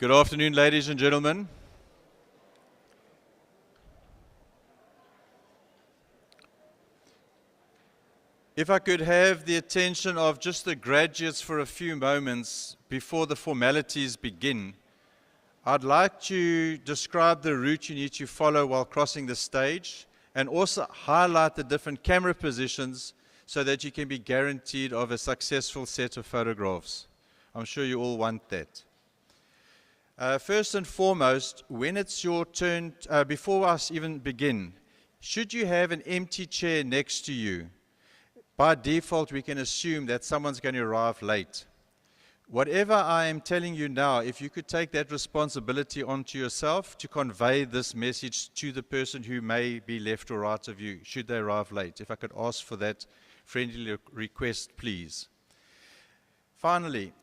Good afternoon, ladies and gentlemen. If I could have the attention of just the graduates for a few moments before the formalities begin, I'd like to describe the route you need to follow while crossing the stage and also highlight the different camera positions so that you can be guaranteed of a successful set of photographs. I'm sure you all want that. First and foremost, when it's your turn, before us even begin, should you have an empty chair next to you, by default we can assume that someone's going to arrive late. Whatever I am telling you now, if you could take that responsibility onto yourself to convey this message to the person who may be left or right of you, should they arrive late. If I could ask for that friendly request, please. Finally,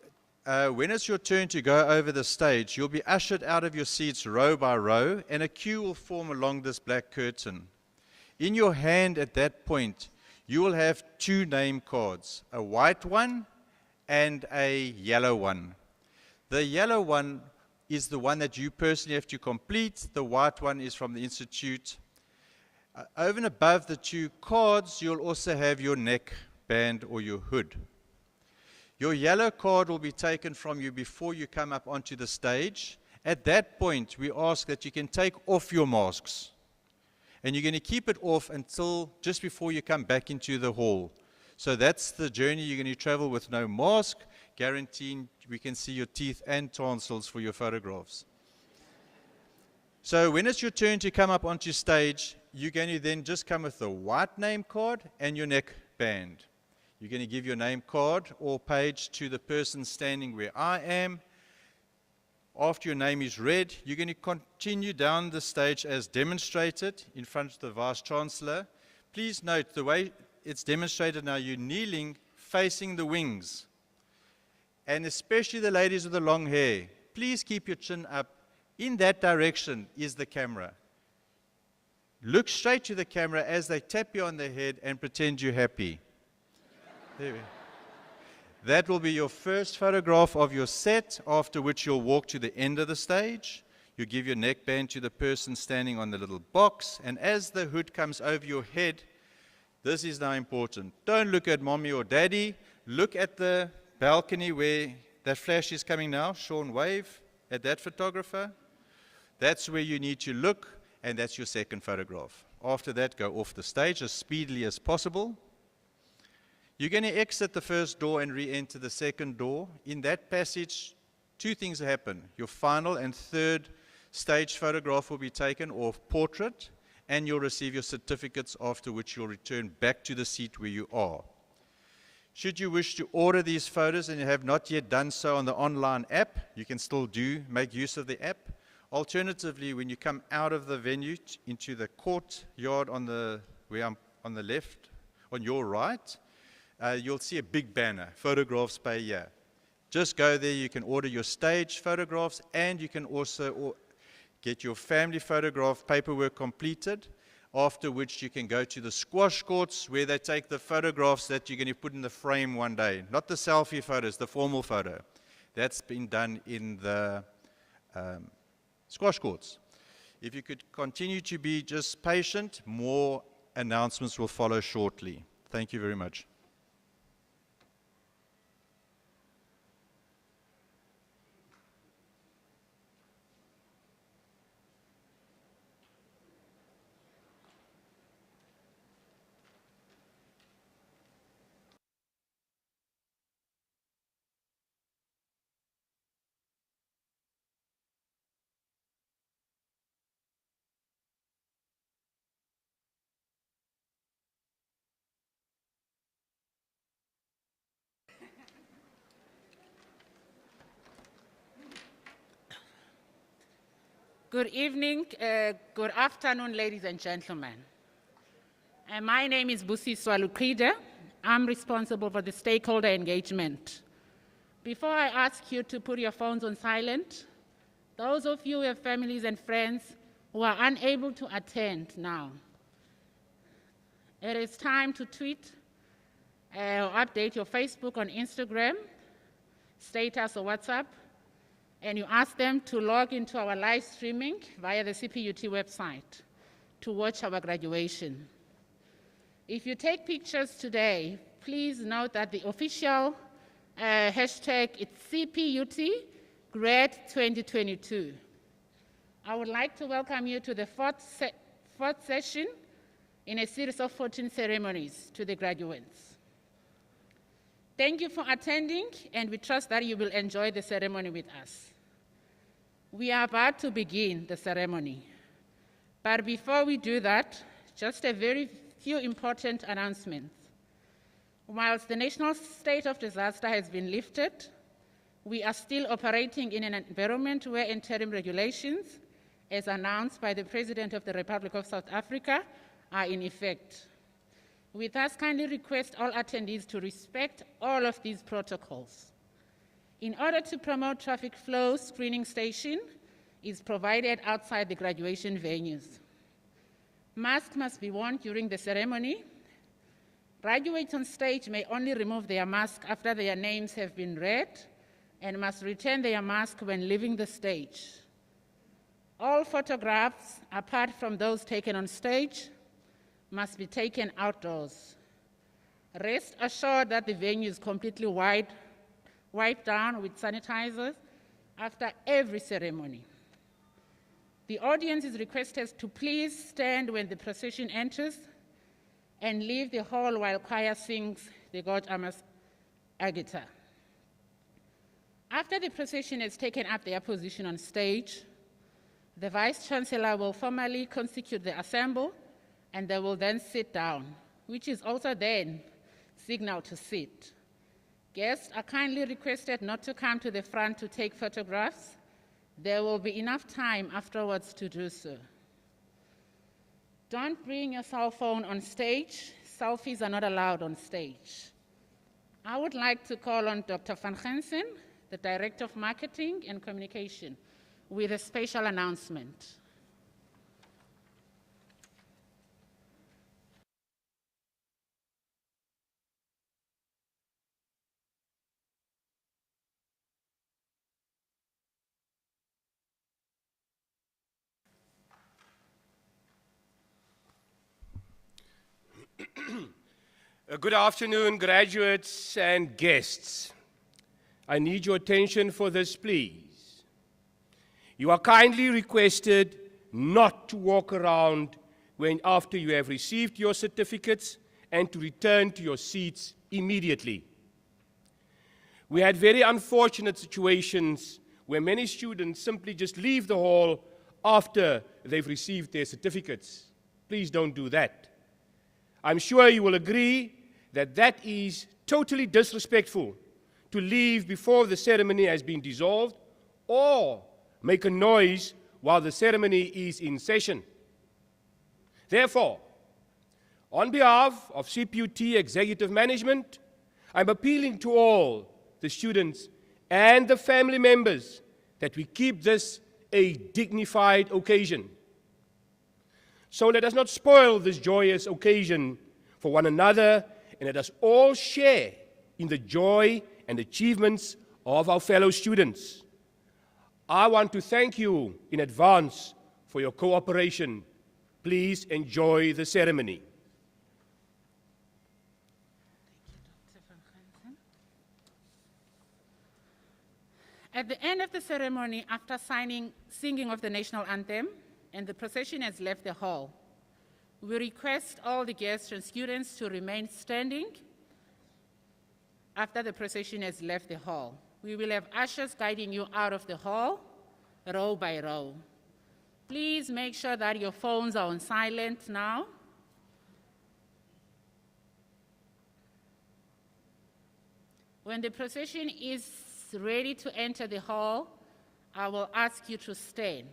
when it's your turn to go over the stage, you'll be ushered out of your seats row by row, and a queue will form along this black curtain. In your hand at that point, you will have two name cards, a white one and a yellow one. The yellow one is the one that you personally have to complete. The white one is from the Institute. Over and above the two cards, you'll also have your neck band or your hood. Your yellow card will be taken from you before you come up onto the stage. At that point, we ask that you can take off your masks. And you're going to keep it off until just before you come back into the hall. So that's the journey you're going to travel with no mask, guaranteeing we can see your teeth and tonsils for your photographs. So when it's your turn to come up onto stage, you're going to then just come with the white name card and your neck band. You're going to give your name card or page to the person standing where I am. After your name is read, you're going to continue down the stage as demonstrated in front of the Vice-Chancellor. Please note the way it's demonstrated now, you're kneeling facing the wings. And especially the ladies with the long hair, please keep your chin up. In that direction is the camera. Look straight to the camera as they tap you on the head and pretend you're happy. There we go. That will be your first photograph of your set, after which you'll walk to the end of the stage. You give your neckband to the person standing on the little box, and as the hood comes over your head, this is now important. Don't look at mommy or daddy. Look at the balcony where that flash is coming now. Sean, wave at that photographer. That's where you need to look, and that's your second photograph. After that, go off the stage as speedily as possible. You're going to exit the first door and re-enter the second door. In that passage, two things happen. Your final and third stage photograph will be taken, or portrait, and you'll receive your certificates, after which you'll return back to the seat where you are. Should you wish to order these photos and you have not yet done so on the online app, you can still make use of the app. Alternatively, when you come out of the venue into the courtyard on the left, on your right, you'll see a big banner, photographs by year. Just go there, you can order your stage photographs, and you can also get your family photograph paperwork completed, after which you can go to the squash courts where they take the photographs that you're going to put in the frame one day. Not the selfie photos, the formal photo. That's been done in the squash courts. If you could continue to be just patient, more announcements will follow shortly. Thank you very much. Good evening, good afternoon, ladies and gentlemen. My name is Busiswa Lukrida. I'm responsible for the stakeholder engagement. Before I ask you to put your phones on silent, those of you who have families and friends who are unable to attend now, it is time to tweet or update your Facebook or Instagram, status or WhatsApp, and you ask them to log into our live streaming via the CPUT website to watch our graduation. If you take pictures today, please note that the official hashtag is CPUT Grad 2022. I would like to welcome you to the fourth session in a series of 14 ceremonies to the graduates. Thank you for attending, and we trust that you will enjoy the ceremony with us. We are about to begin the ceremony, but before we do that, just a very few important announcements. Whilst the national state of disaster has been lifted, we are still operating in an environment where interim regulations, as announced by the President of the Republic of South Africa, are in effect. We thus kindly request all attendees to respect all of these protocols. In order to promote traffic flow, screening station is provided outside the graduation venues. Masks must be worn during the ceremony. Graduates on stage may only remove their mask after their names have been read and must return their mask when leaving the stage. All photographs, apart from those taken on stage, must be taken outdoors. Rest assured that the venue is completely wiped down with sanitizers after every ceremony. The audience is requested to please stand when the procession enters and leave the hall while choir sings the God Amos Agita. After the procession has taken up their position on stage, the Vice Chancellor will formally constitute the assembly, and they will then sit down, which is also then signaled to sit. Guests are kindly requested not to come to the front to take photographs. There will be enough time afterwards to do so. Don't bring your cell phone on stage. Selfies are not allowed on stage. I would like to call on Dr. Van Gensen, the Director of Marketing and Communication, with a special announcement. Good afternoon, graduates and guests. I need your attention for this, please. You are kindly requested not to walk around after you have received your certificates and to return to your seats immediately. We had very unfortunate situations where many students simply just leave the hall after they've received their certificates. Please don't do that. I'm sure you will agree that that is totally disrespectful to leave before the ceremony has been dissolved or make a noise while the ceremony is in session. Therefore, on behalf of CPUT Executive Management, I'm appealing to all the students and the family members that we keep this a dignified occasion. So let us not spoil this joyous occasion for one another, and let us all share in the joy and achievements of our fellow students. I want to thank you in advance for your cooperation. Please enjoy the ceremony. At the end of the ceremony, after singing of the national anthem, and the procession has left the hall, we request all the guests and students to remain standing after the procession has left the hall. We will have ushers guiding you out of the hall, row by row. Please make sure that your phones are on silent now. When the procession is ready to enter the hall, I will ask you to stand.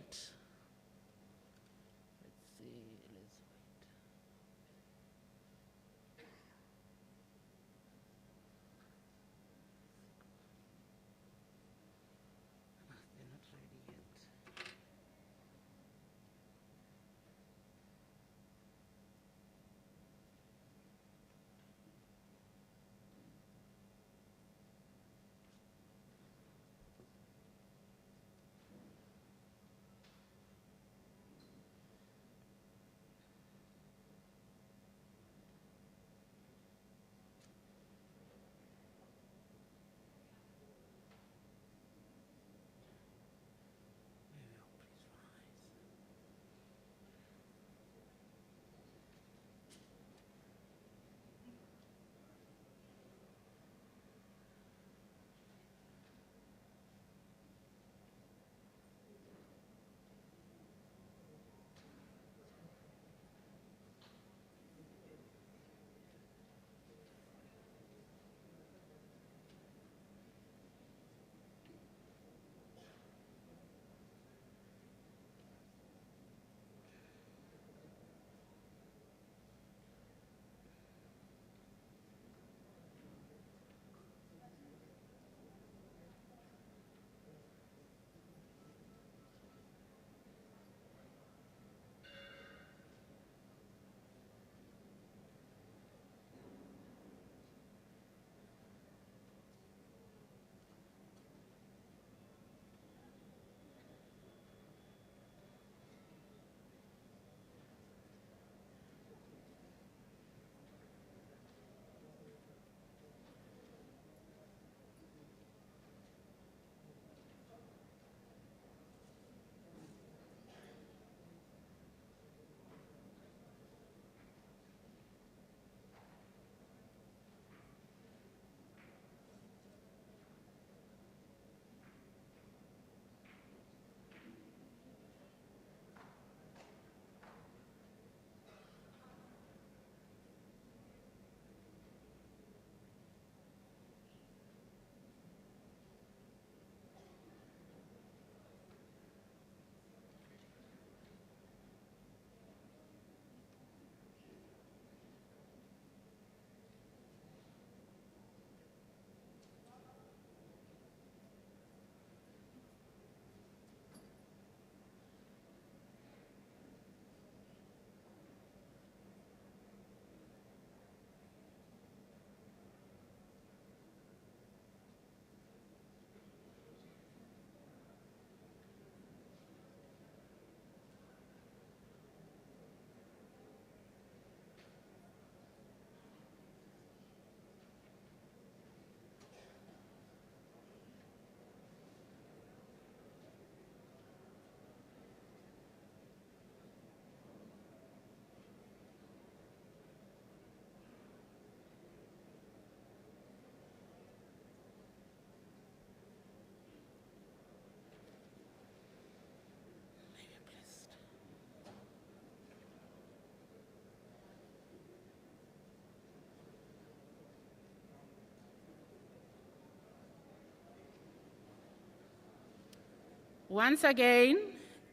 Once again,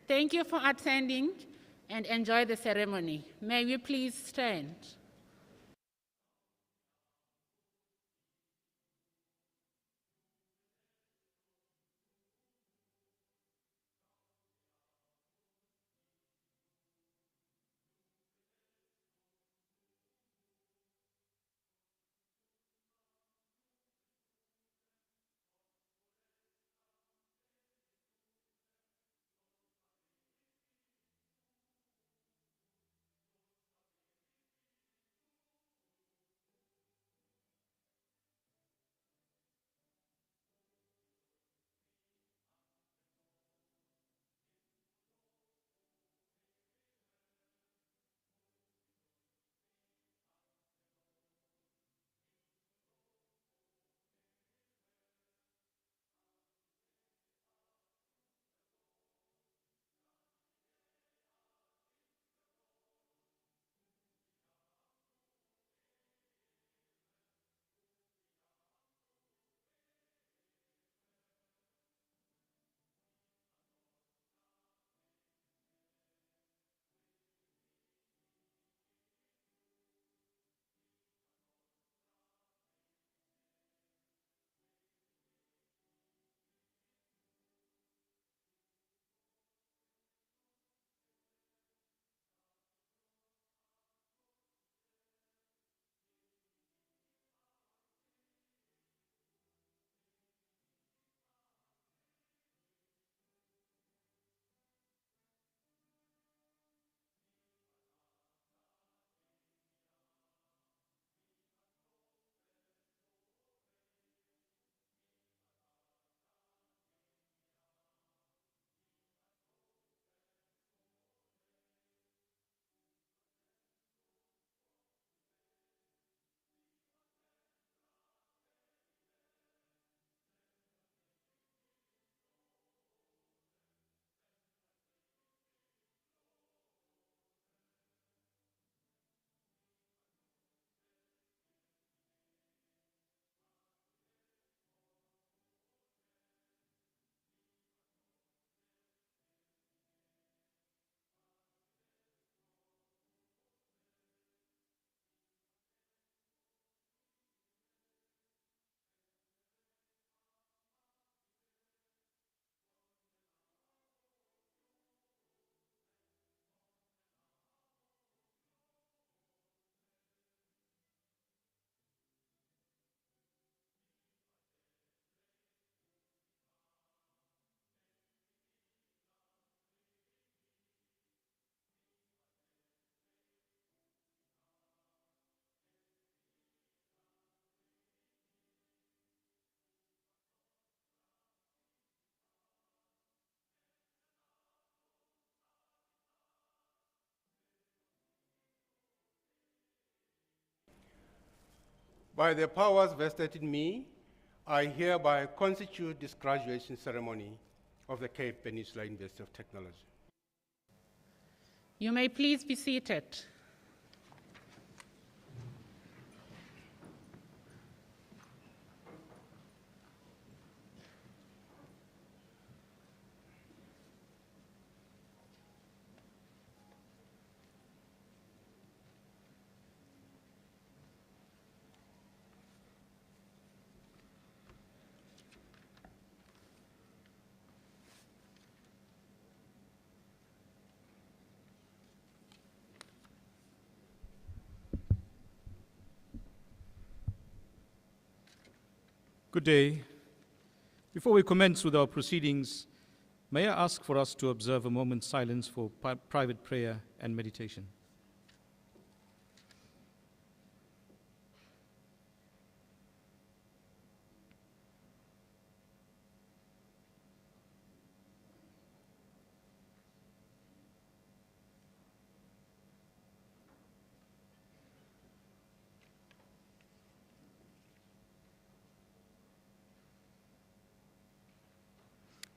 thank you for attending and enjoy the ceremony. May we please stand? By the powers vested in me, I hereby constitute this graduation ceremony of the Cape Peninsula University of Technology. You may please be seated. Good day. Before we commence with our proceedings, may I ask for us to observe a moment's silence for private prayer and meditation.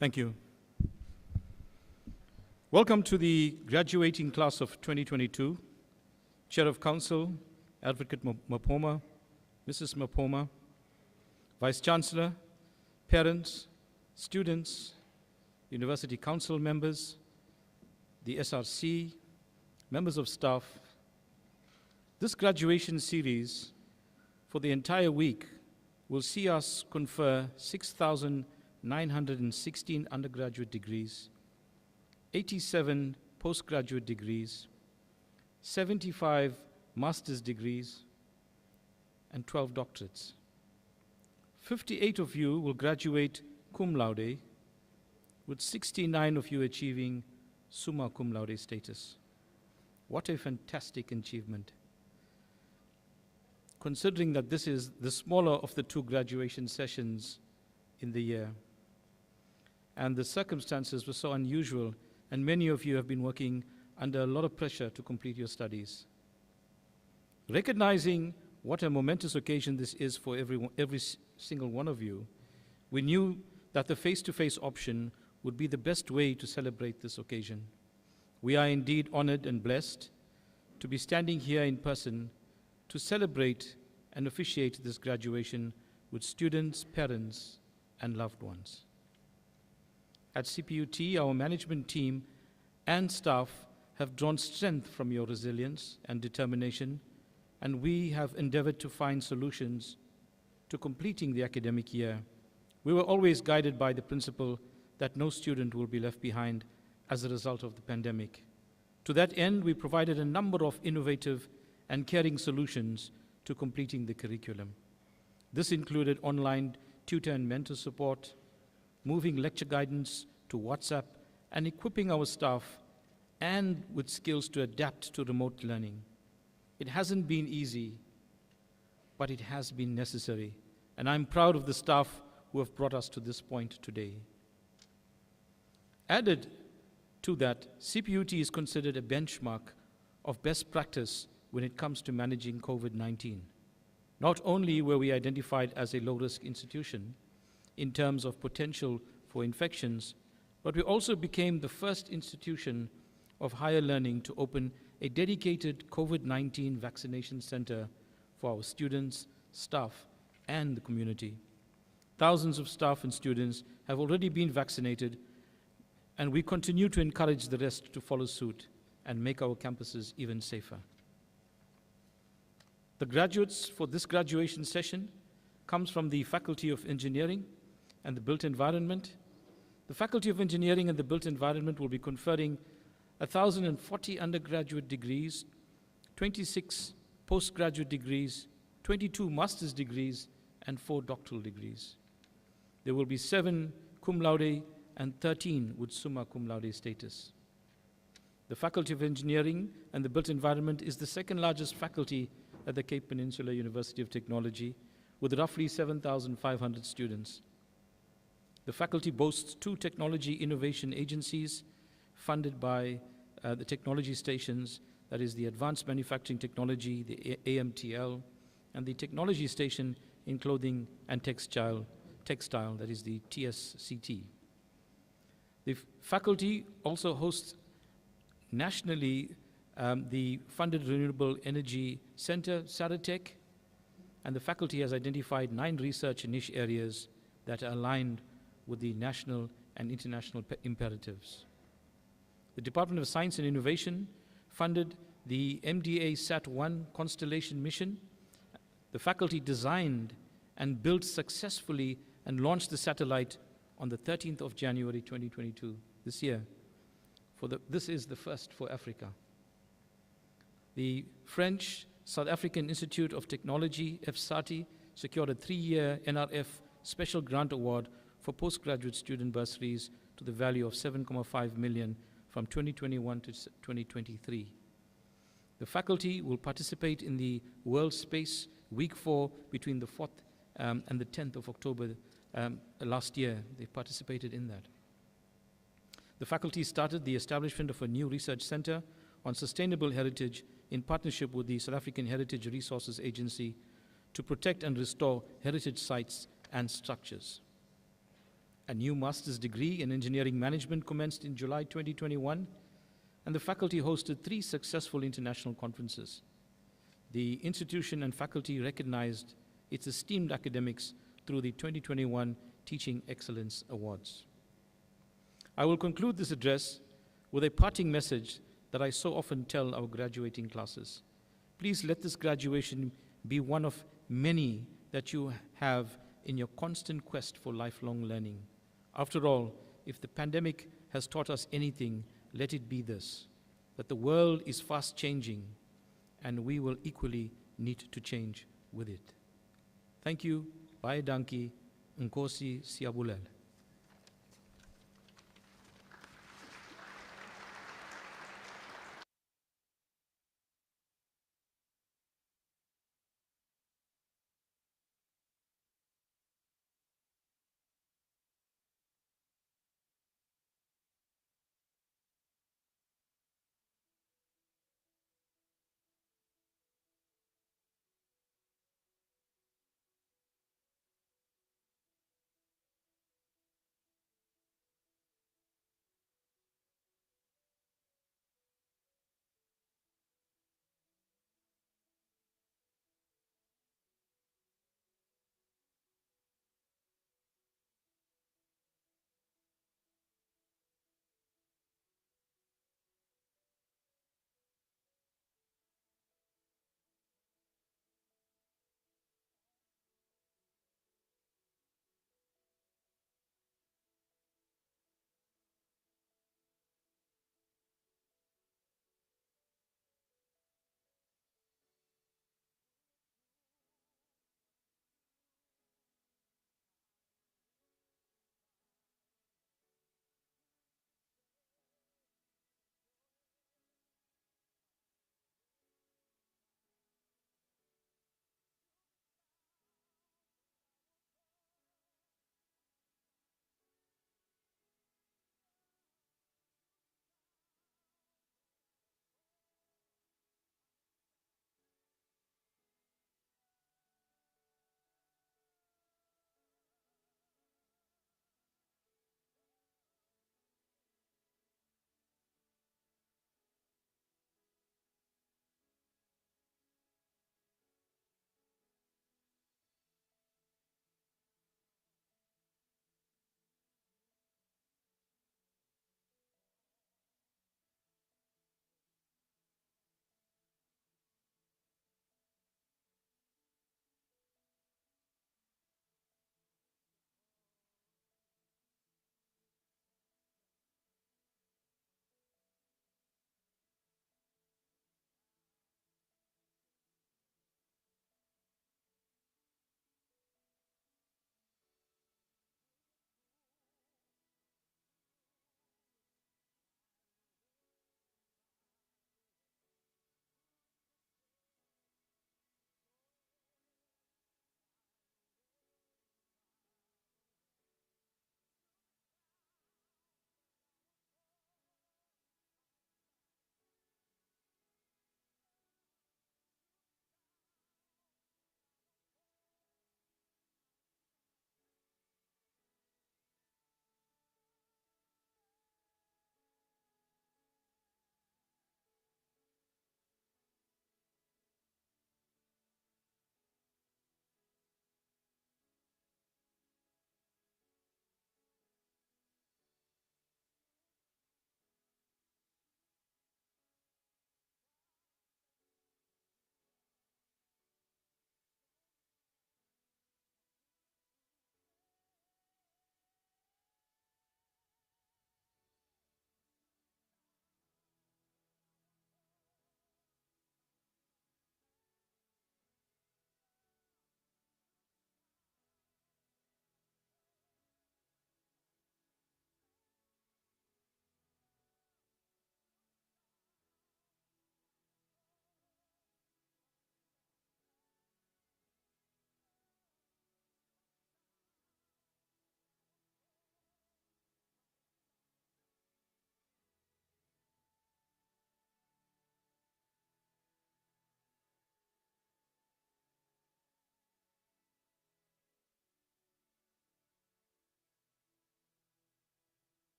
Thank you. Welcome to the graduating class of 2022, Chair of Council, Advocate Mapoma, Mrs. Mapoma, Vice Chancellor, parents, students, University Council members, the SRC, members of staff. This graduation series for the entire week will see us confer 6,916 undergraduate degrees, 87 postgraduate degrees, 75 master's degrees, and 12 doctorates. 58 of you will graduate cum laude, with 69 of you achieving summa cum laude status. What a fantastic achievement. Considering that this is the smaller of the two graduation sessions in the year. And the circumstances were so unusual, and many of you have been working under a lot of pressure to complete your studies. Recognizing what a momentous occasion this is for every single one of you, we knew that the face-to-face option would be the best way to celebrate this occasion. We are indeed honored and blessed to be standing here in person to celebrate and officiate this graduation with students, parents, and loved ones. At CPUT, our management team and staff have drawn strength from your resilience and determination, and we have endeavored to find solutions to completing the academic year. We were always guided by the principle that no student will be left behind as a result of the pandemic. To that end, we provided a number of innovative and caring solutions to completing the curriculum. This included online tutor and mentor support, moving lecture guidance to WhatsApp, and equipping our staff and with skills to adapt to remote learning. It hasn't been easy, but it has been necessary, and I'm proud of the staff who have brought us to this point today. Added to that, CPUT is considered a benchmark of best practice when it comes to managing COVID-19. Not only were we identified as a low-risk institution in terms of potential for infections, but we also became the first institution of higher learning to open a dedicated COVID-19 vaccination center for our students, staff, and the community. Thousands of staff and students have already been vaccinated, and we continue to encourage the rest to follow suit and make our campuses even safer. The graduates for this graduation session comes from the Faculty of Engineering and the Built Environment. The Faculty of Engineering and the Built Environment will be conferring 1,040 undergraduate degrees, 26 postgraduate degrees, 22 master's degrees, and 4 doctoral degrees. There will be 7 cum laude and 13 with summa cum laude status. The Faculty of Engineering and the Built Environment is the second largest faculty at the Cape Peninsula University of Technology, with roughly 7,500 students. The faculty boasts 2 technology innovation agencies funded by the technology stations, that is the Advanced Manufacturing Technology, the AMTL, and the Technology Station in Clothing and Textile, that is the TSCT. The faculty also hosts nationally the funded Renewable Energy Center, Saratech, and the faculty has identified 9 research niche areas that are aligned with the national and international imperatives. The Department of Science and Innovation funded the MDA Sat-1 constellation mission. The faculty designed and built successfully and launched the satellite on the 13th of January 2022, this year. This is the first for Africa. The French South African Institute of Technology, FSATI, secured a 3-year NRF Special Grant Award for postgraduate student bursaries to the value of 7.5 million from 2021 to 2023. The faculty will participate in the World Space Week 4 between the 4th and the 10th of October last year. They participated in that. The faculty started the establishment of a new research center on sustainable heritage in partnership with the South African Heritage Resources Agency to protect and restore heritage sites and structures. A new master's degree in engineering management commenced in July 2021, and the faculty hosted 3 successful international conferences. The institution and faculty recognized its esteemed academics through the 2021 Teaching Excellence Awards. I will conclude this address with a parting message that I so often tell our graduating classes. Please let this graduation be one of many that you have in your constant quest for lifelong learning. After all, if the pandemic has taught us anything, let it be this, that the world is fast changing and we will equally need to change with it. Thank you. Bye Danki. Nkosi Siabulele.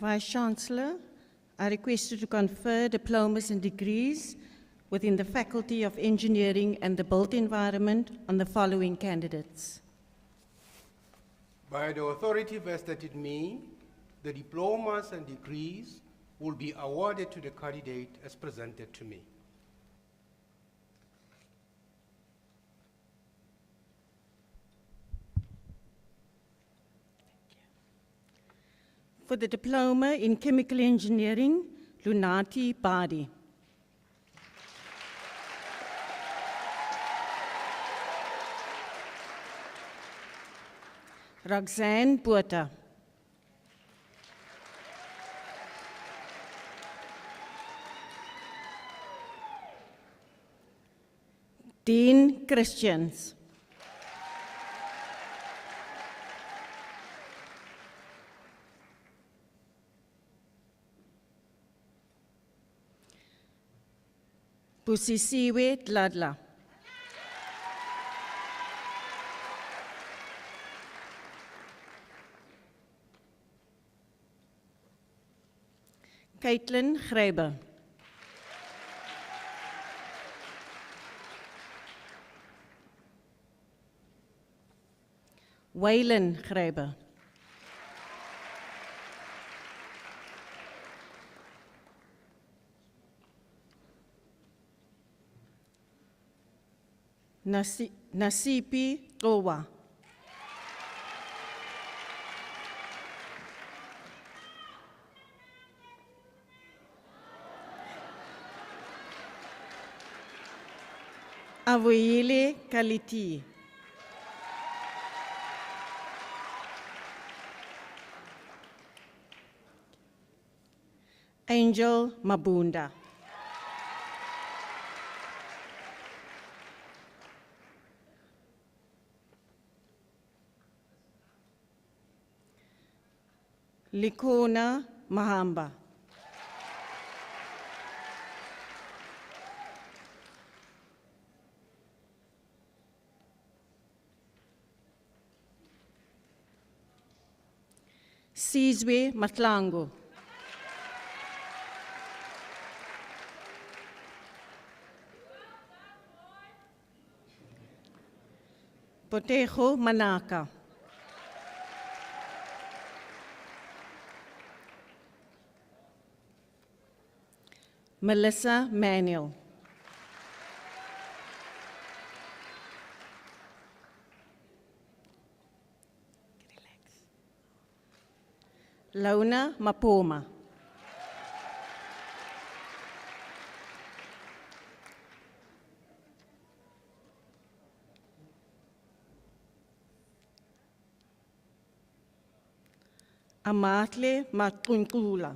Vice-Chancellor, I request you to confer diplomas and degrees within the Faculty of Engineering and the Built Environment on the following candidates. By the authority vested in me, the diplomas and degrees will be awarded to the candidate as presented to me. For the diploma in chemical engineering, Lunati Badi. Roxanne Buerta. Dean Christians. Busisiwe Dladla. Caitlin Greiber. Waylon Greiber. Nasipi Towa. Avoyele Kaliti. Angel Mabunda. Likona Mahamba. Sizwe Matlango. Potejo Manaka. Melissa Manuel. Launa Mapoma. Amatle Matunkula.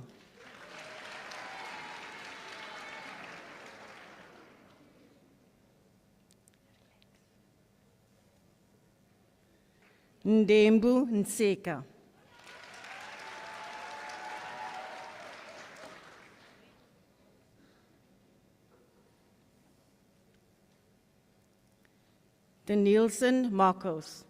Ndembu Nseka. Danielson Marcos.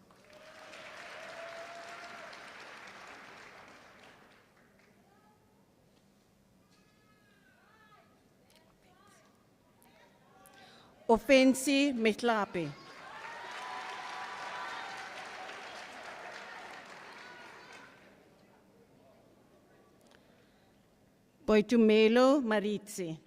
Offensi Metlape. Boitumelo Maritzi.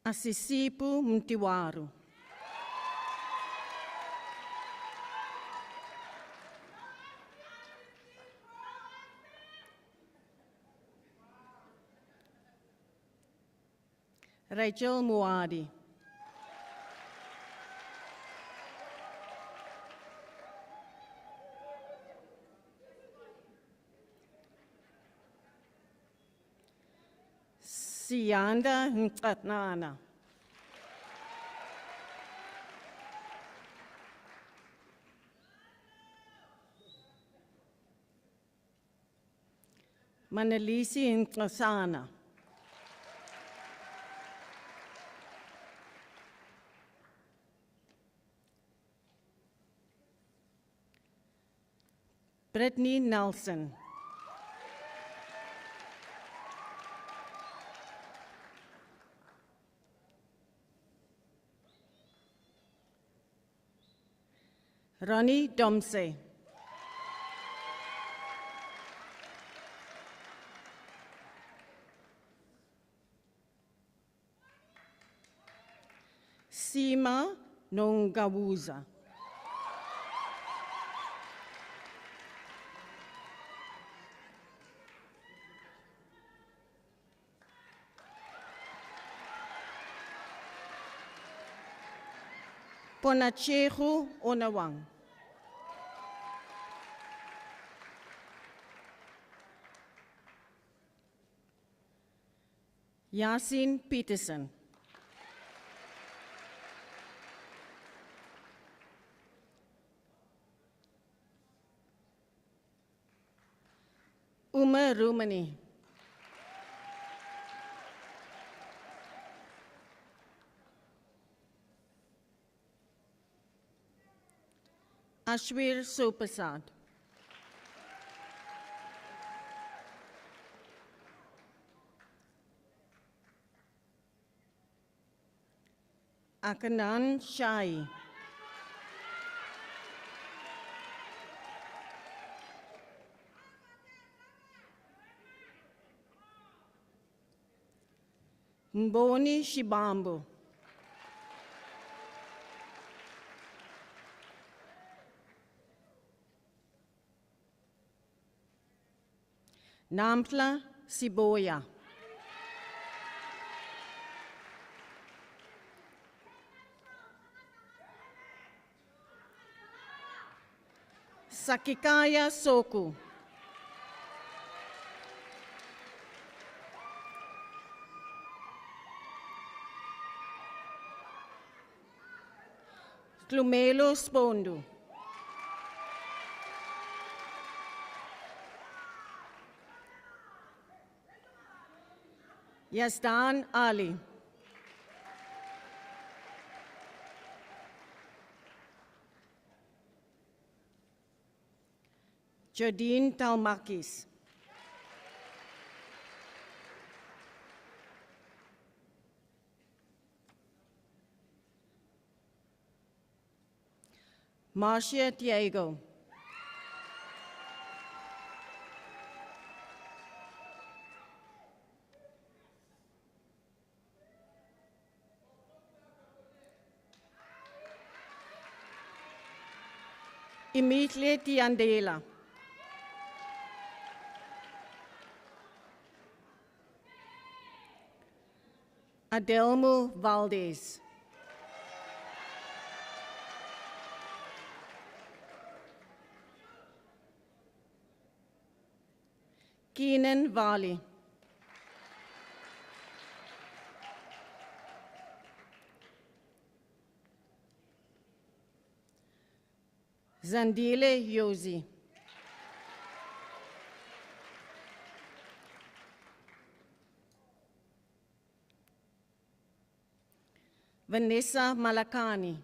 Asisipu Mtiwaru. Rachel Muadi. Siyanda Nkatnana. Manalisi Nkasana. Brittany Nelson. Ronnie Domse. Sima Nongawuza. Ponachehu Onawang. Yasin Peterson. Uma Rumani. Ashwir Sopasad. Akanan Shai. Mboni Shibambo. Namtla Siboya. Sakikaya Soku. Tlumelo Spondo. Yazdan Ali. Jardine Talmakis. Marcia Diego. Emitle Tiandela. Adelmo Valdez. Keenan Valley. Zandile Yosi. Vanessa Malakani.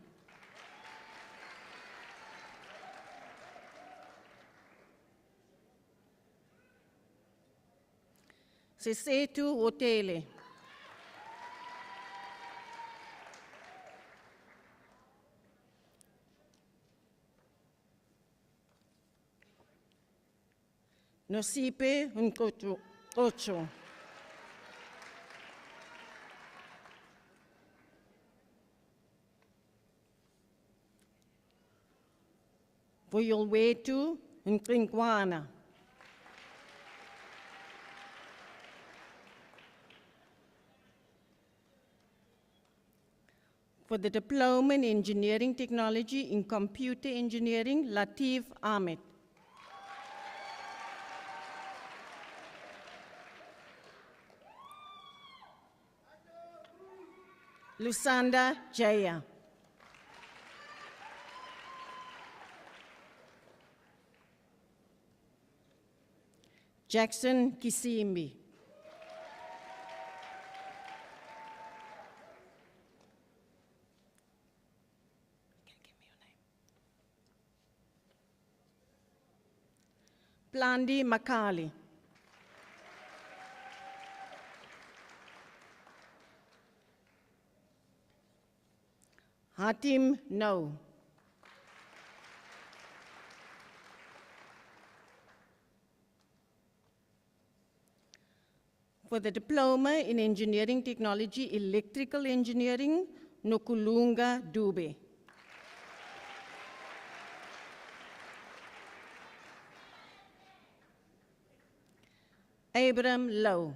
Sesetu Otele. Nosipe Nkocho. Voyolwetu Nkrinkwana. For the Diploma in Engineering Technology in Computer Engineering, Latif Ahmed. Lusanda Jaya. Jackson Kisimbi. Plandi Makali. Hatim No. For the Diploma in Engineering Technology, Electrical Engineering, Nokulunga Dube. Abram Low.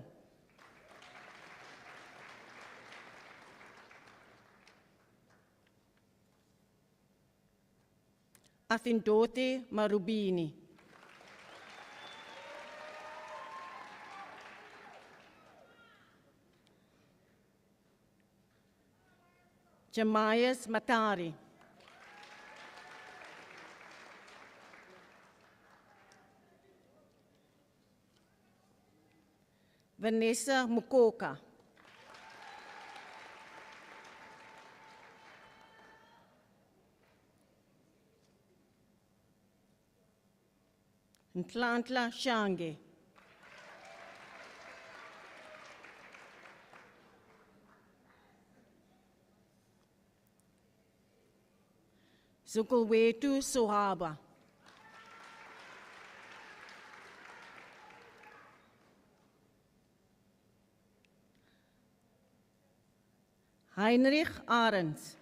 Afindote Marubini. Jamias Matari. Vanessa Mukoka. Ntlantla Shange. Zukulwetu Sohaba. Heinrich Arends.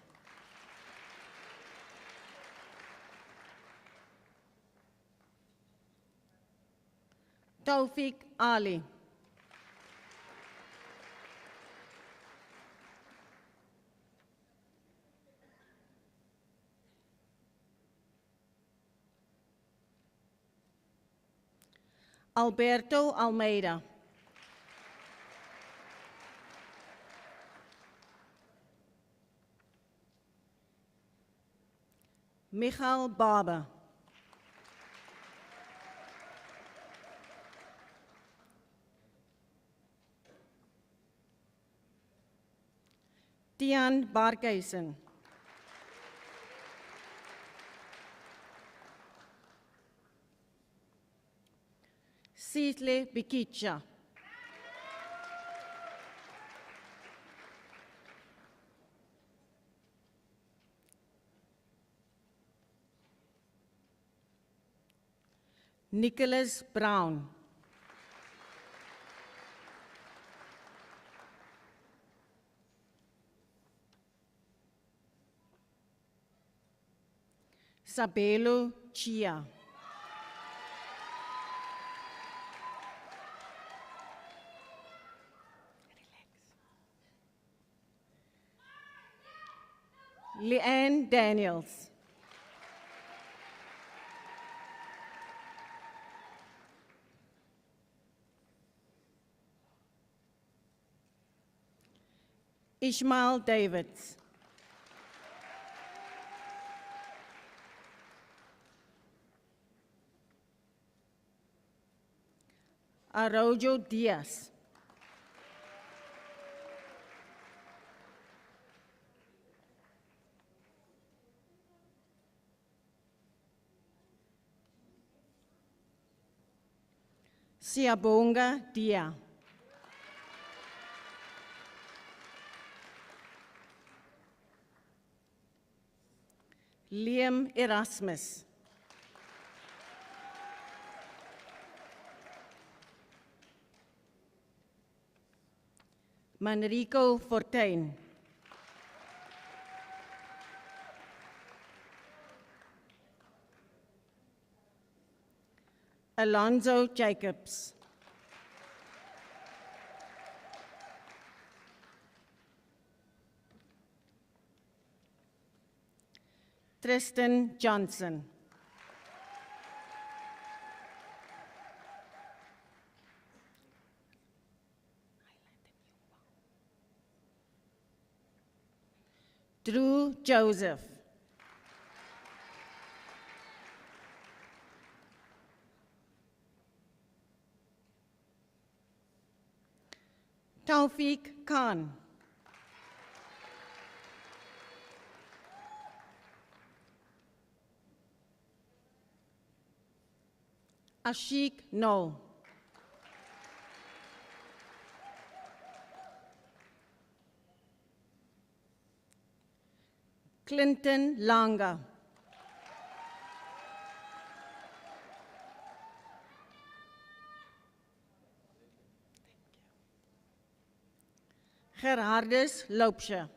Taufik Ali. Alberto Almeida. Michael Barber. Tian Barkeisen. Sitle Bikicha. Nicholas Brown. Sabelo Chia. Leanne Daniels. Ishmael Davids. Arroyo Diaz. Siabonga Dia. Liam Erasmus. Manrico Fortuin. Alonzo Jacobs. Tristan Johnson. Drew Joseph. Taufik Khan. Ashik, no. Clinton Langa. Gerhardus Loopsje.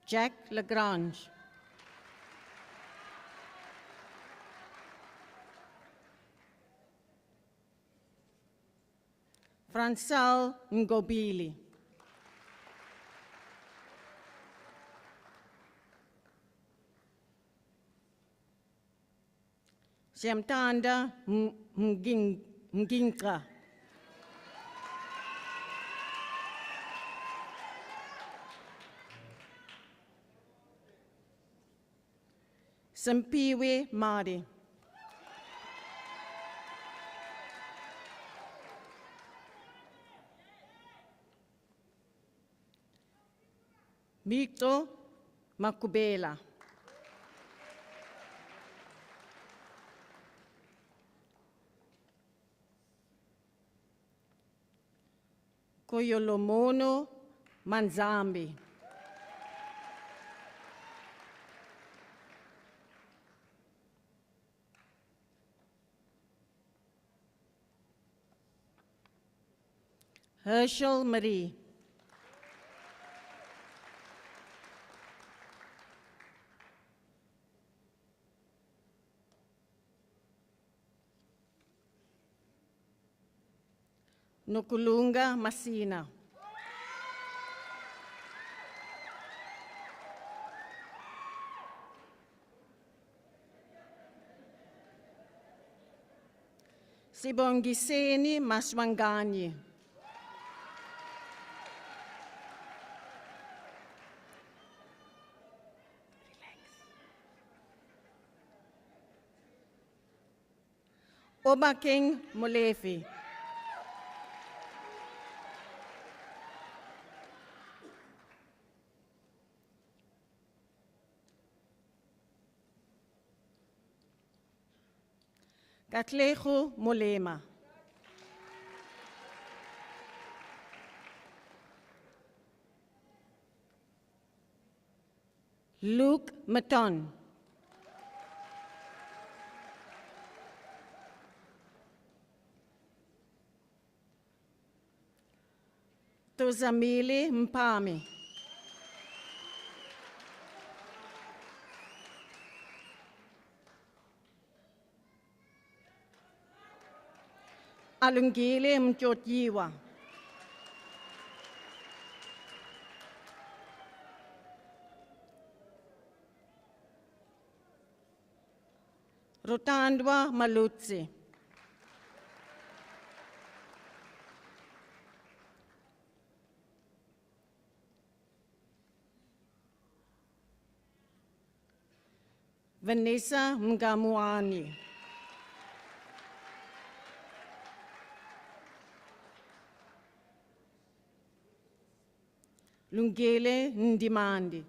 Jack Lagrange. Francel Ngobili. Siamtanda Mginka. Simpiwe Madi. Victor Makubela. Koyolomono Manzambi. Herschel Marie. Nokulunga Masina. Sibongiseni Maswangani. Obaking Molefi. Katlego Molema. Luke Maton. Tozamili Mpami. Alungile Mjotjiwa. Rotandwa Malutsi. Vanessa Mgamuani. Lungile Ndimandi.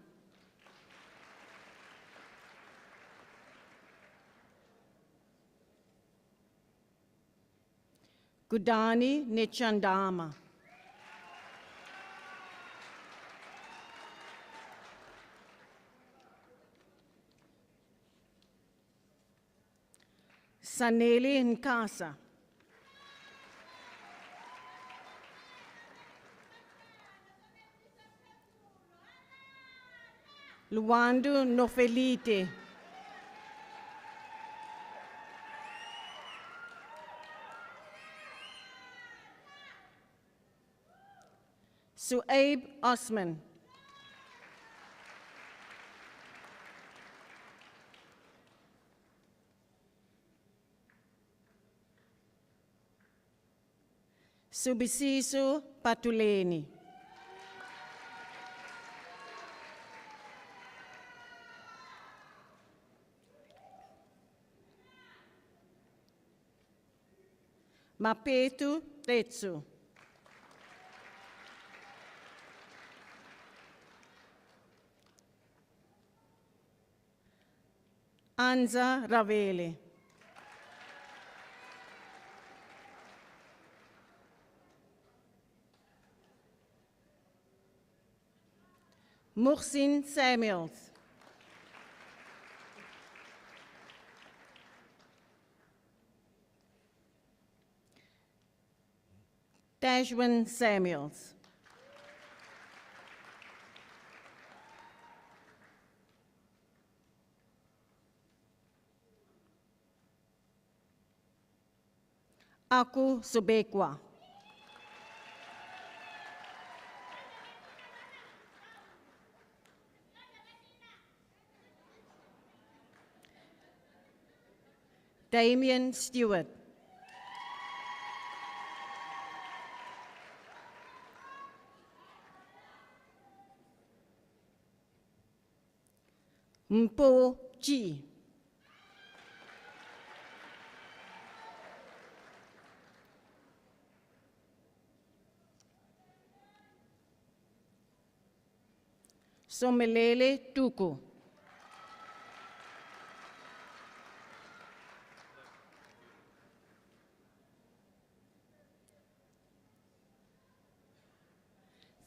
Gudani Nechandama. Saneli Nkasa. Luandu Nofelite. Suaib Osman. Subisiso Patuleni. Mapetu Tetsu. Anza Ravele. Muhsin Samuels. Tashwin Samuels. Aku Subekwa. Damien Stewart. Mpo Chi. Somelele Tuku.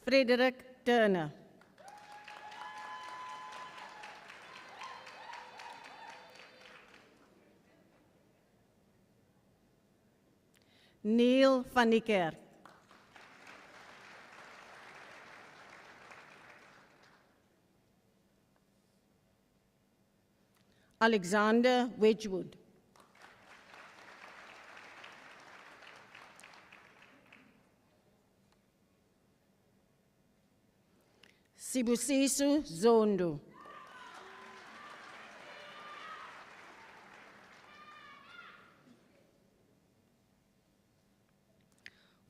Frederick Turner. Neil van die Kerk. Alexander Wedgwood. Sibusiso Zondo.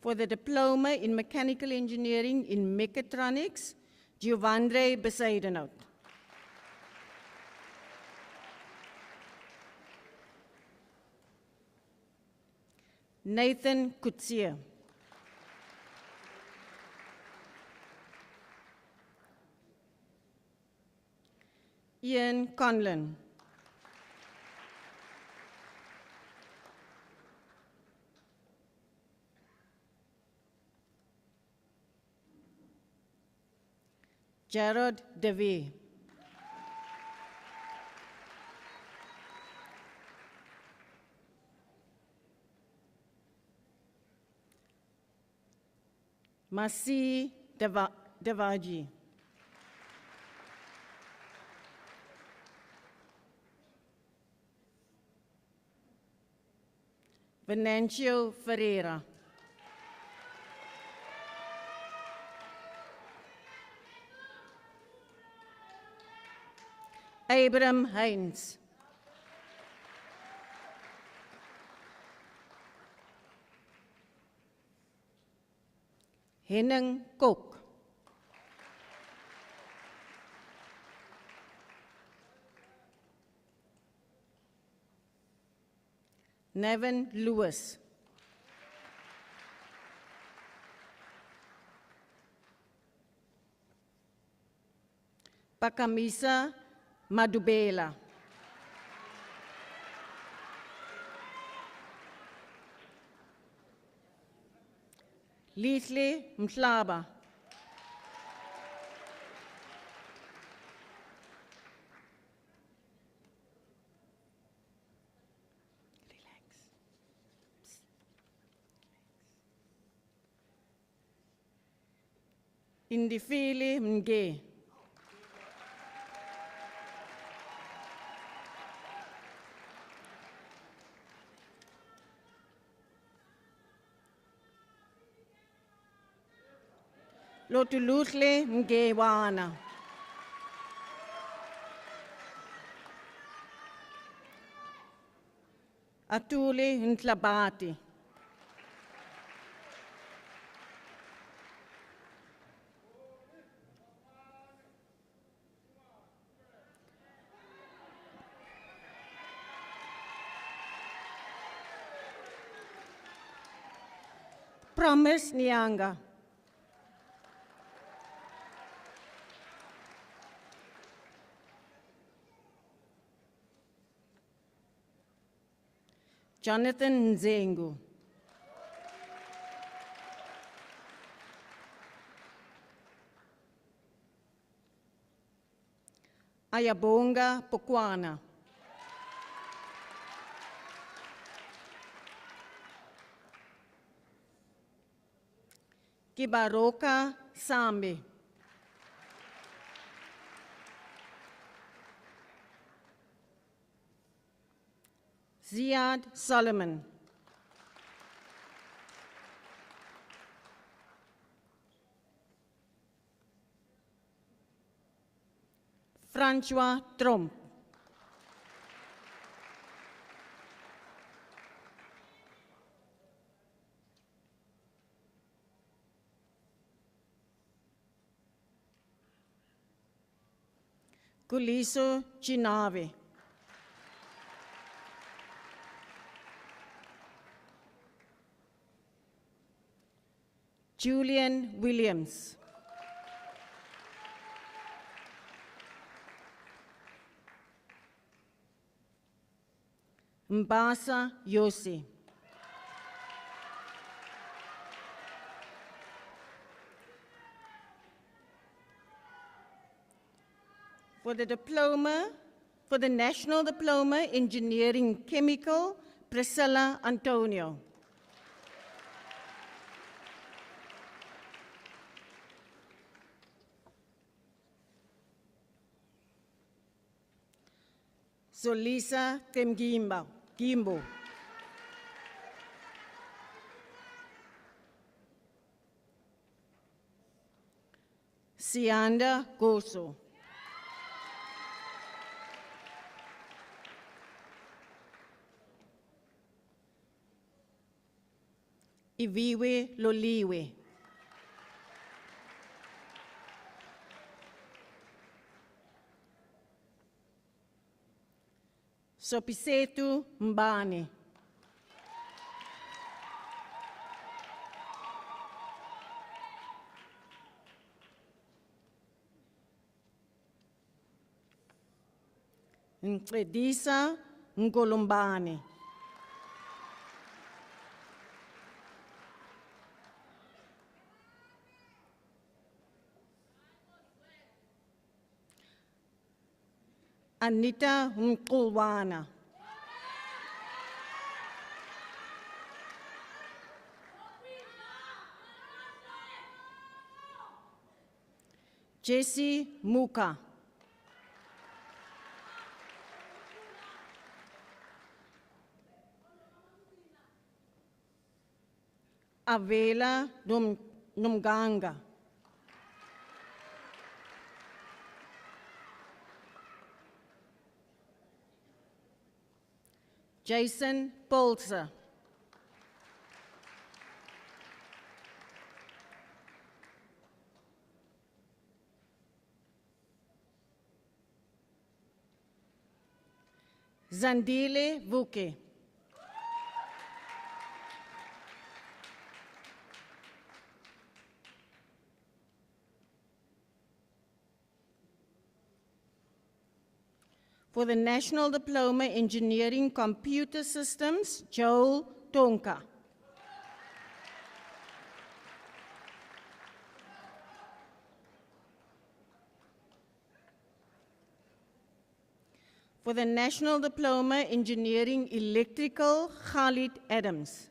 For the Diploma in Mechanical Engineering in Mechatronics, Giovandre Besaidenhout. Nathan Kutsia. Ian Conlon. Gerard DeVee. Masi Devaji. Venancio Ferreira. Abram Hines. Henning Kok. Nevin Lewis. Pakamisa Madubela. Lihle Mhlaba. Indifili Mge. Lotuluhle Mgewana. Atule Ntlabati. Promise Nyanga. Jonathan Nzengu. Ayabonga Pokwana. Kibaroka Sambi. Ziad Solomon. Francois Tromp. Kuliso Chinave. Julian Williams. Mbasa Yossi. For the National Diploma Engineering Chemical, Priscilla Antonio. Solisa Gimbo. Sianda Goso. Iviwe Loliwe. Sopisetu Mbane. Ncedisa Nkulumbane. Anita Mkulwana. Jesse Muka. Avela Numganga. Jason Polzer. Zandile Vuke. For the National Diploma Engineering Computer Systems, Joel Tonka. For the National Diploma Engineering Electrical, Khalid Adams.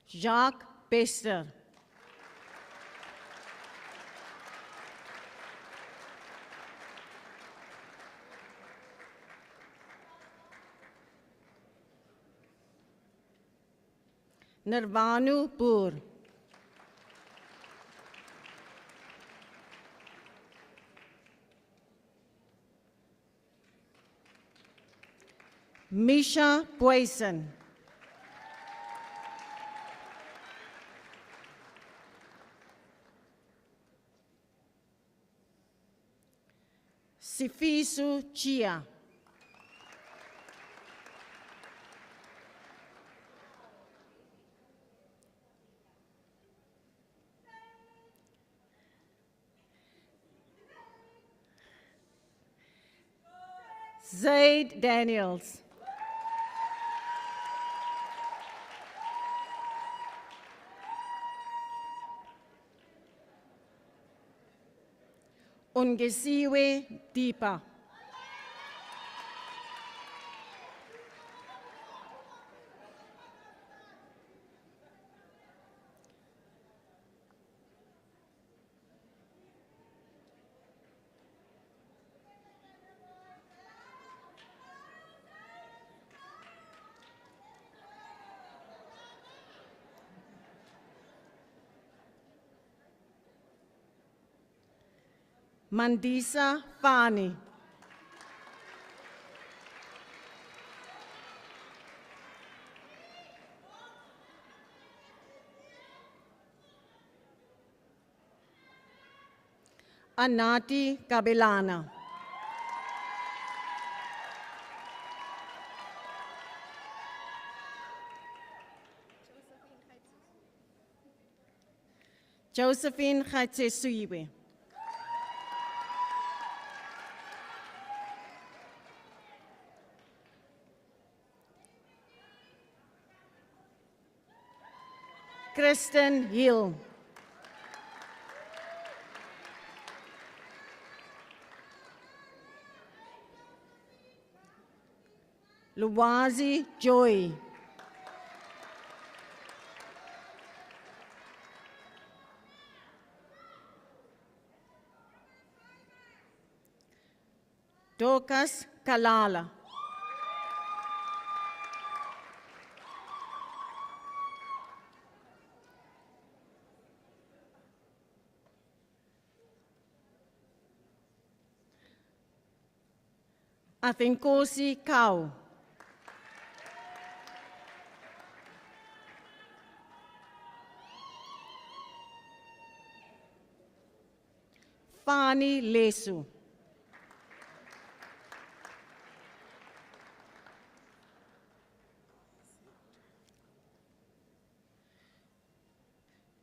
Jacques Bester. Nirvanu Pur. Misha Poison. Sifisu Chia. Zaid Daniels. Ongesiwe Deepa. Mandisa Fani. Anati Kabelana. Josephine Khatsesuiwe. Kristen Hill. Luwazi Joy. Dorcas Kalala. Athenkosi Kau. Fani Lesu.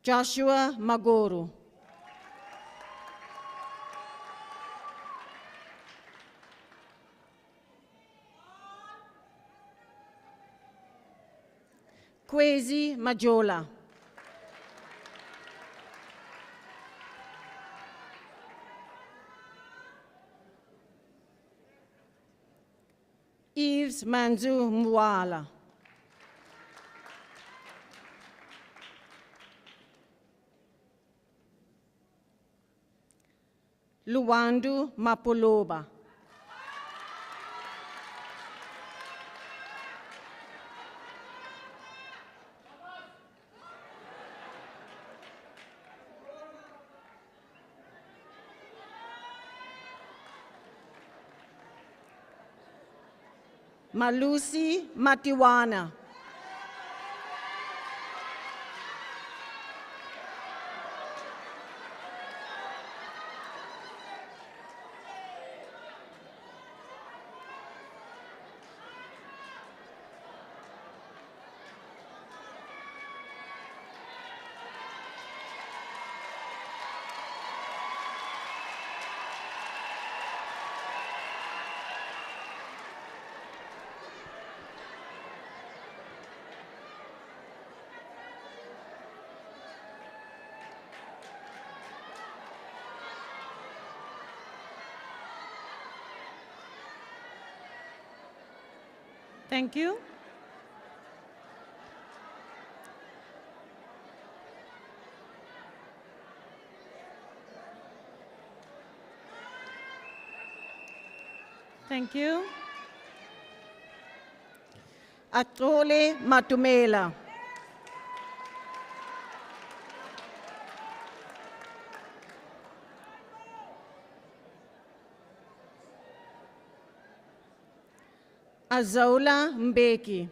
Joshua Magoro. Kwezi Majola. Yves Manzu Mwala. Luwandu Mapoloba. Malusi Matiwana. Thank you. Thank you. Atole Matumela. Azola Mbeki.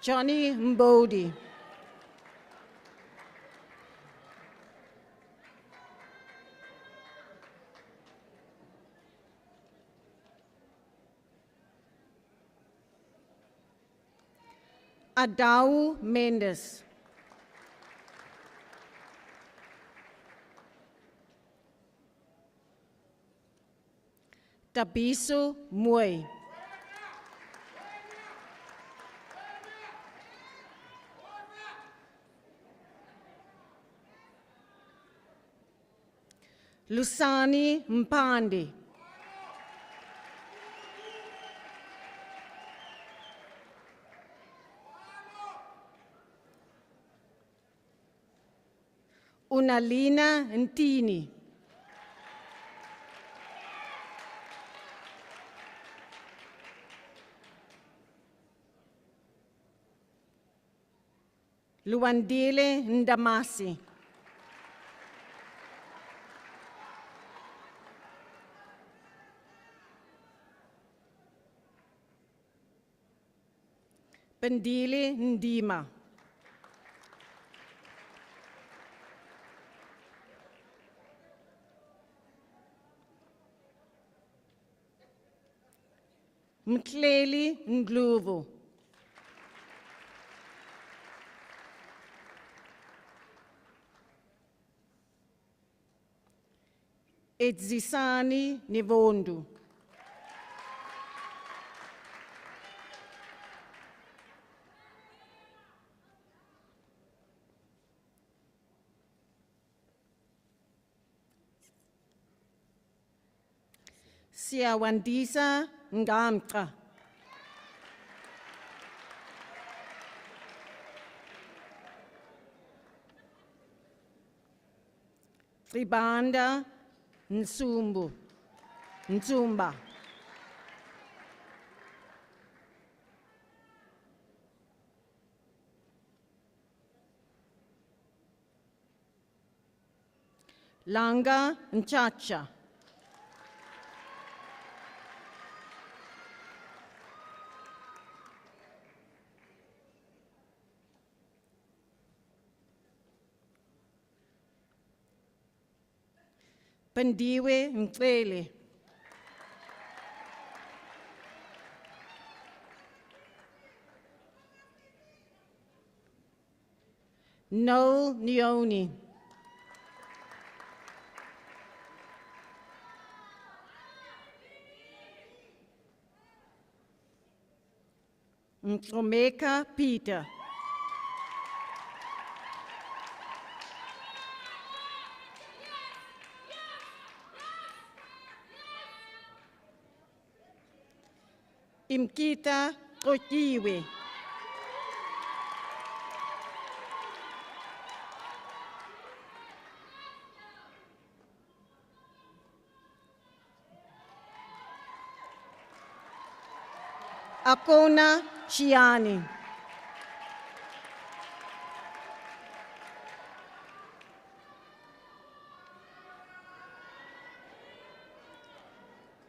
Johnny Mbodi. Adau Mendes. Tabiso Mooi. Lusani Mpande. Unalina Ntini. Luandile Ndamasi. Pendile Ndima. Mkleli Ndlovu. Edzisani Nivondu. Siyawandisa Ngamqa. Ribanda Nsumba. Langa Nchacha. Pendiwe Mcele. Noel Nioni. Mtomeka Peter. Imkita Kotiwe. Akona Shiani.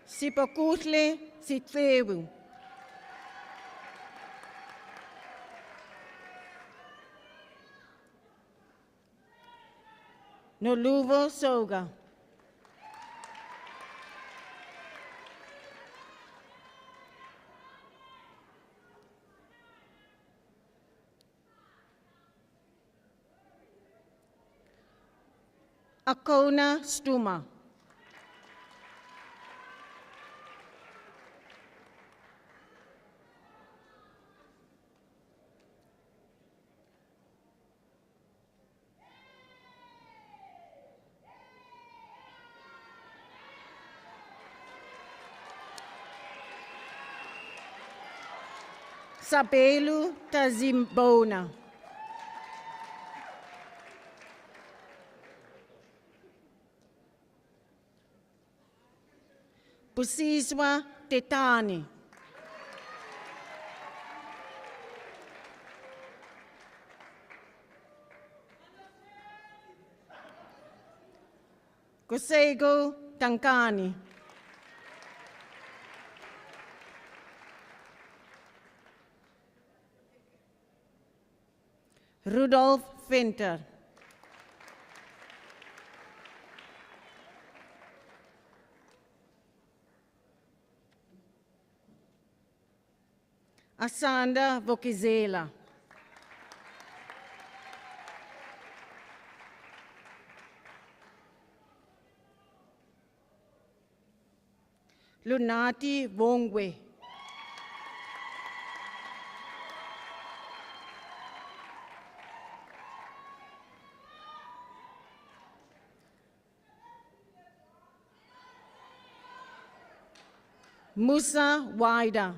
Sipakutle Sitsewu. Noluvo Soga. Akona Stuma. Sabelu Tazimbona. Pusiswa Tetani. Kosego Tankani. Rudolf Venter. Asanda Vokizela. Lunati Wongwe. Musa Waida.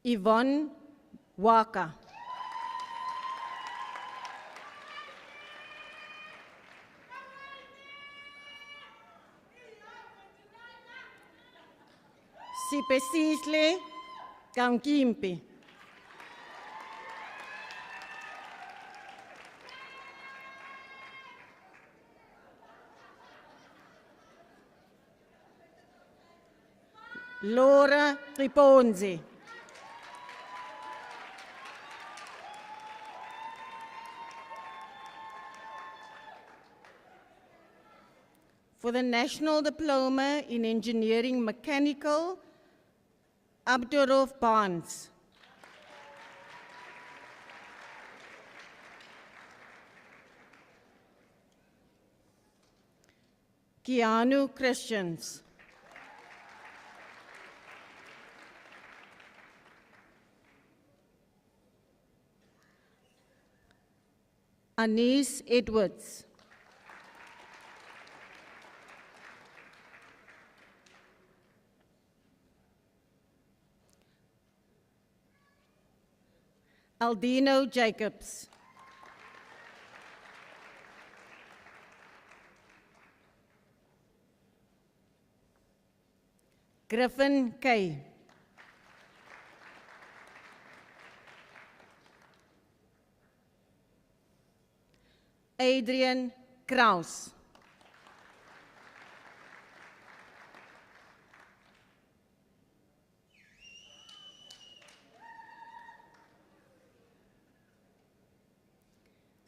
Yvonne Waka. Sipesisle Kankimpi. Laura Triponzi. For the National Diploma in Engineering Mechanical, Abdurov Barnes. Keanu Christians. Anise Edwards. Aldino Jacobs. Griffin Kay. Adrian Kraus.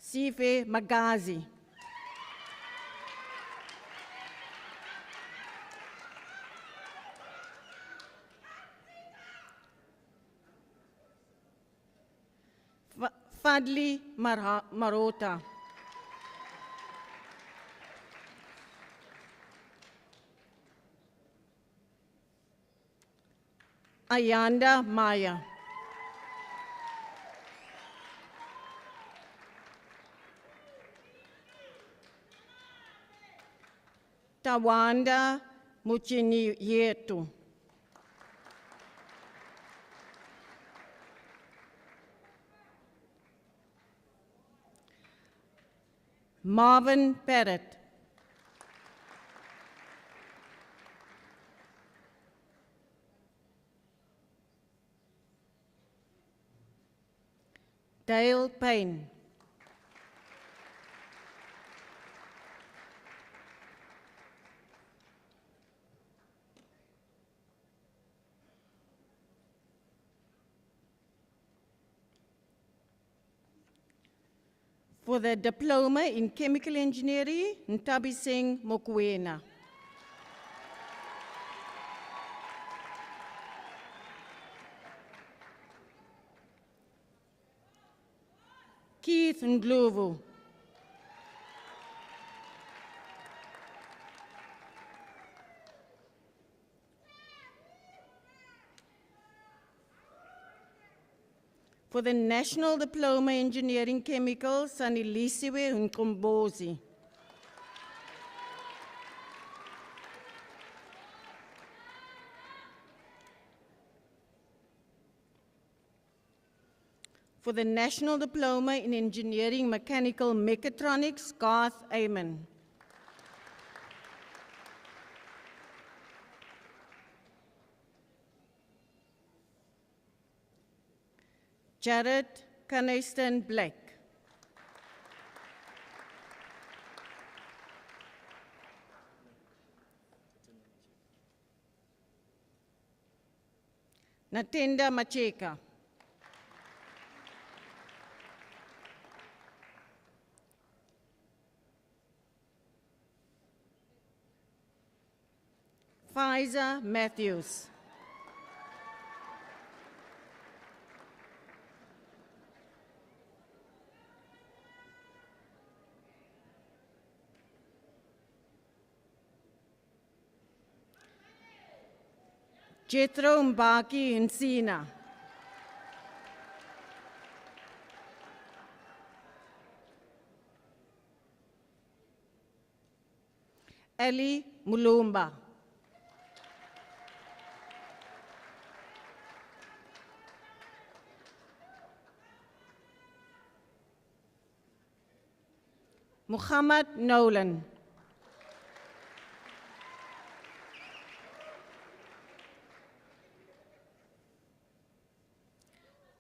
Sife Magazi. Fadli Marota. Ayanda Maya. Tawanda Muchini Yetu. Marvin Parrott. Dale Payne. For the Diploma in Chemical Engineering, Ntabi Singh Mokwena. Keith Ndlovu. For the National Diploma in Engineering Chemicals, Sanilisiwe Nkombozi. For the National Diploma in Engineering Mechanical Mechatronics, Garth Amon. Jared Caneston Black. Natenda Macheka. Pfizer Matthews. Jethro Mbaki Nsina. Ellie Mulumba. Muhammad Nolan.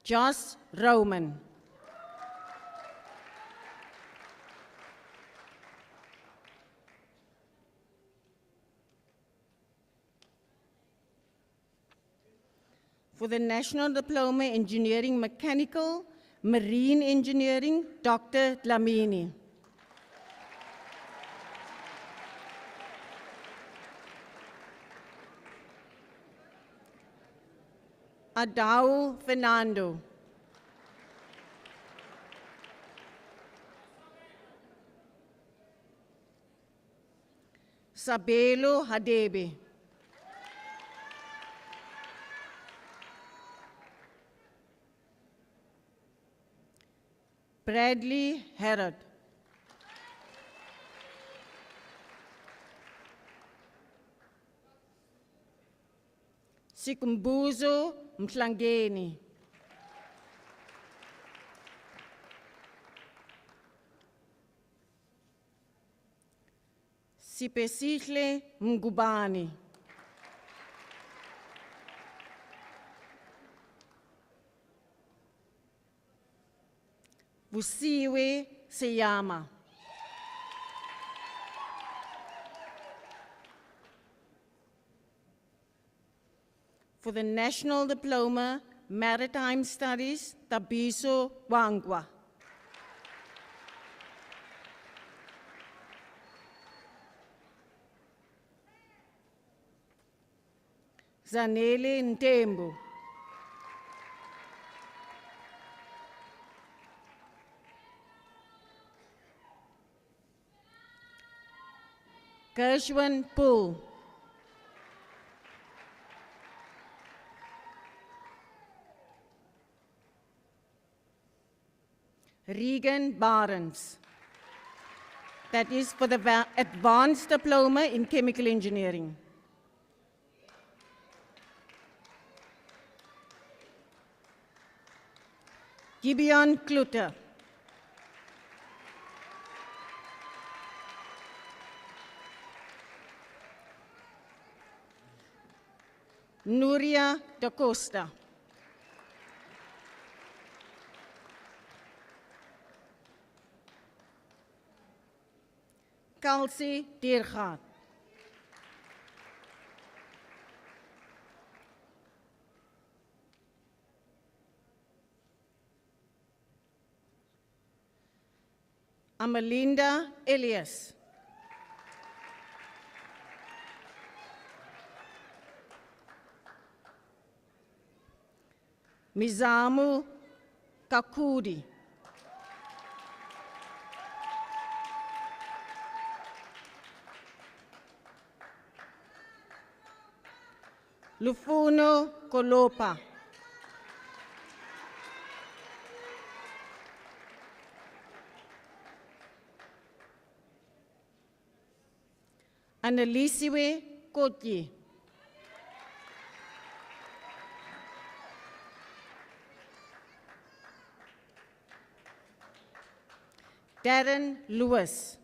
Joss Roman. For the National Diploma Engineering Mechanical, Marine Engineering, Dr. Dlamini. Adao Fernando. Sabelo Hadebe. Bradley Herod. Sikumbuzo Mhlangeni. Sipesihle Mgubani. Vusiwe Seyama. For the National Diploma, Maritime Studies, Tabiso Wangwa. Zanele Ntembu. Gershwin Poole. Regan Barnes. That is for the Advanced Diploma in Chemical Engineering. Gibeon Kluter. Nuria da Costa. Kelsey Diergaard. Amalinda Elias. Mizamu Kakudi. Lufuno Kolopa. Annalisiwe Kotji. Darren Lewis.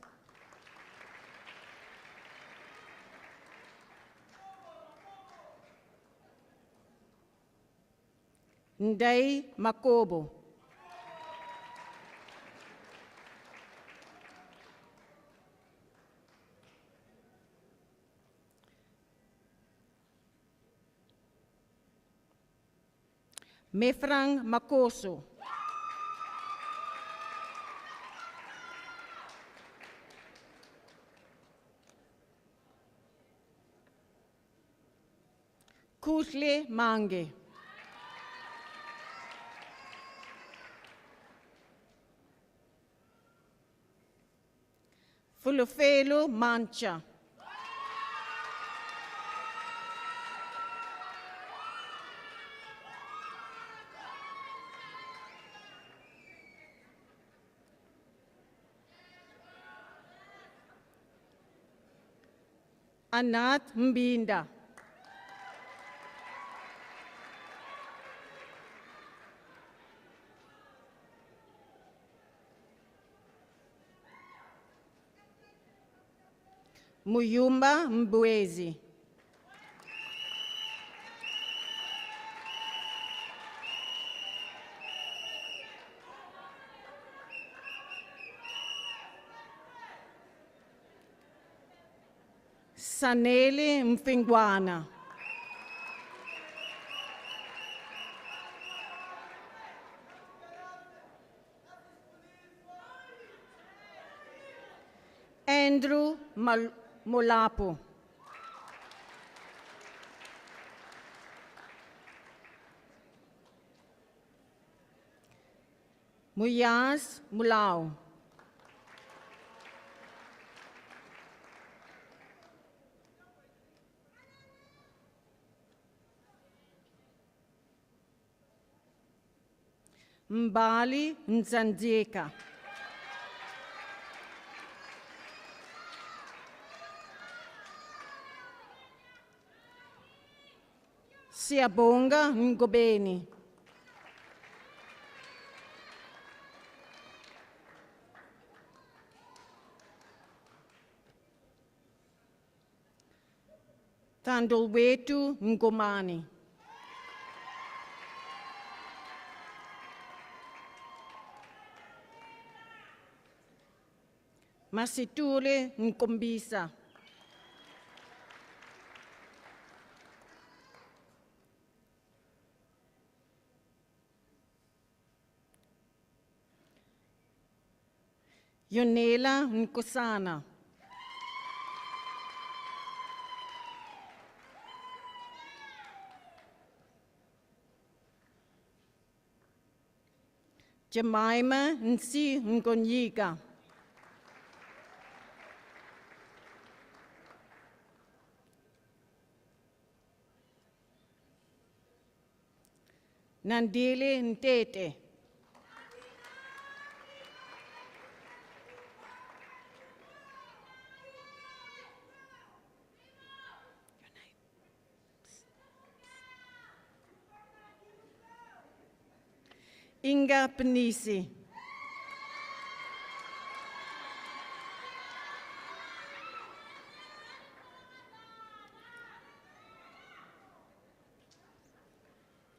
Ndai Makobo. Mefrang Makoso. Kusle Mange. Fulufelo Mancha. Anat Mbinda. Muyumba Mbwezi. Sanele Mfingwana. Andrew Molapo. Muyas Mulao. Mbali Nzandzeka. Siyabonga Ngobeni. Thandolwetu Ngomani. Masitule Nkombisa. Yonela Nkosana. Jemima Nsi Nkonyika. Nandile Ntete. Inga Penisi.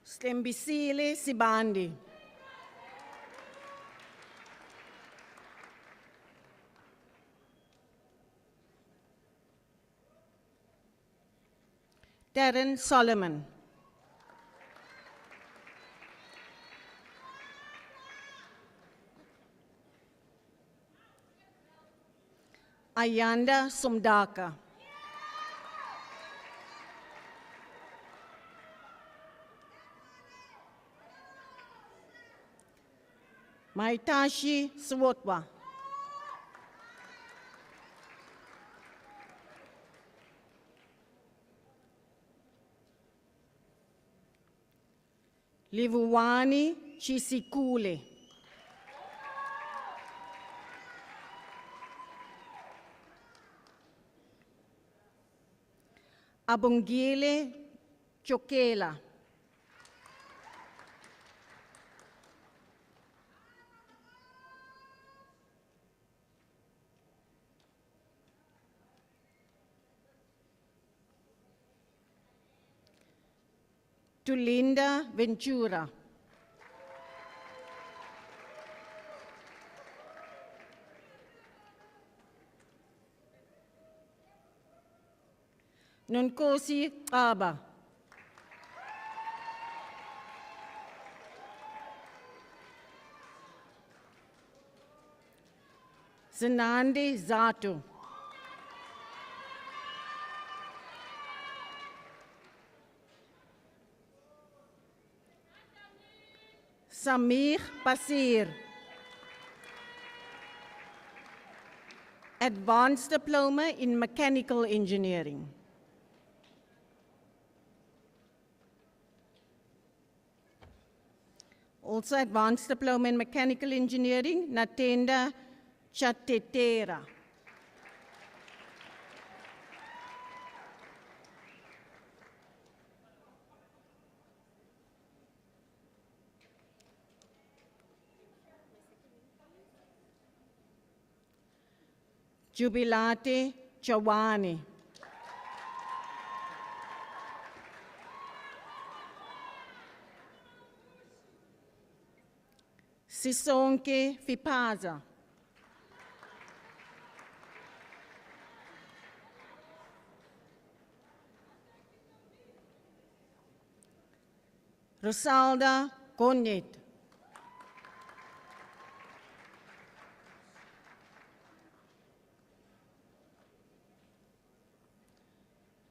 Slembisile Sibandi. Darren Solomon. Ayanda Sumdaka. Maitashi Swotwa. Livuwani Chisikule. Abongile Chokela. Tulinda Ventura. Nonkosi Aba. Zinandi Zato. Samir Pasir. Advanced Diploma in Mechanical Engineering. Also Advanced Diploma in Mechanical Engineering, Natenda Chatetera. Jubilate Chawani. Sisonke Fipaza. Rosalda Gonyet.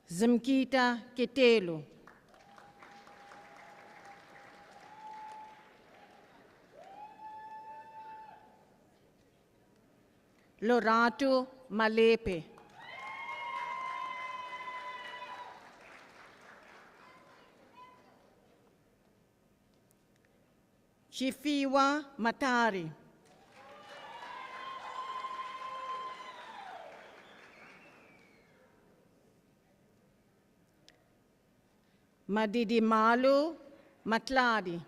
Zimkita Ketelu. Lorato Malepe. Chifiwa Matari. Madidimalu Matladi.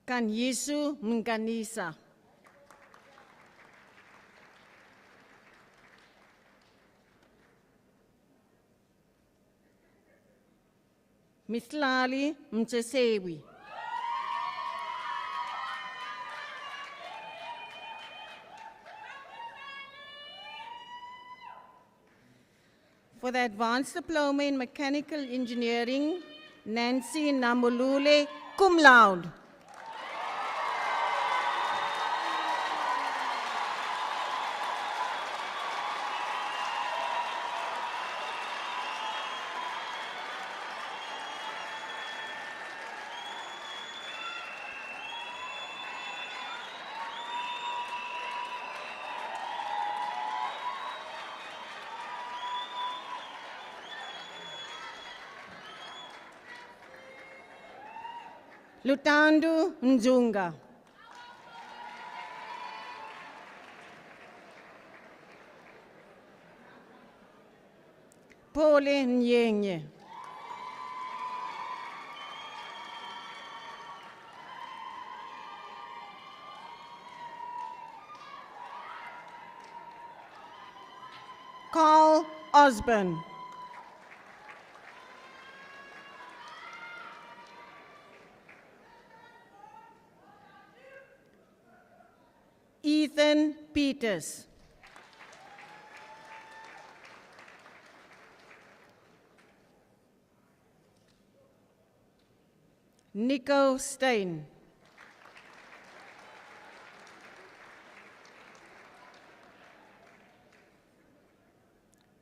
Kanyisu Mnganisa. Mislali Mchesewi. For the Advanced Diploma in Mechanical Engineering, Nancy Namulule, cum laude. Lutando Nzunga. Pole Nyenye. Carl Osborne. Ethan Peters. Nico Stein.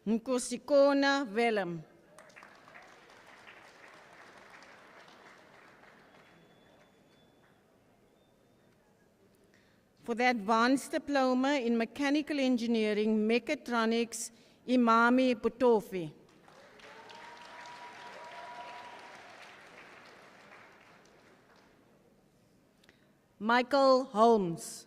Nkosikona Willem. For the Advanced Diploma in Mechanical Engineering, Mechatronics, Imami Putofi. Michael Holmes.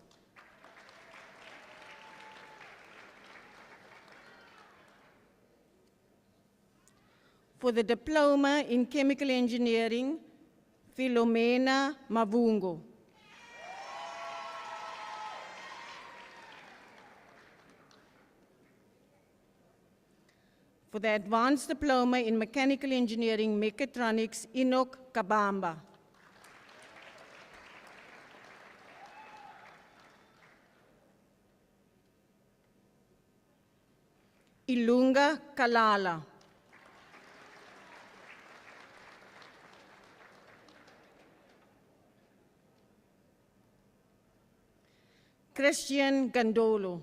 For the Diploma in Chemical Engineering, Philomena Mavungo. For the Advanced Diploma in Mechanical Engineering, Mechatronics, Enoch Kabamba. Ilunga Kalala. Christian Gandolo.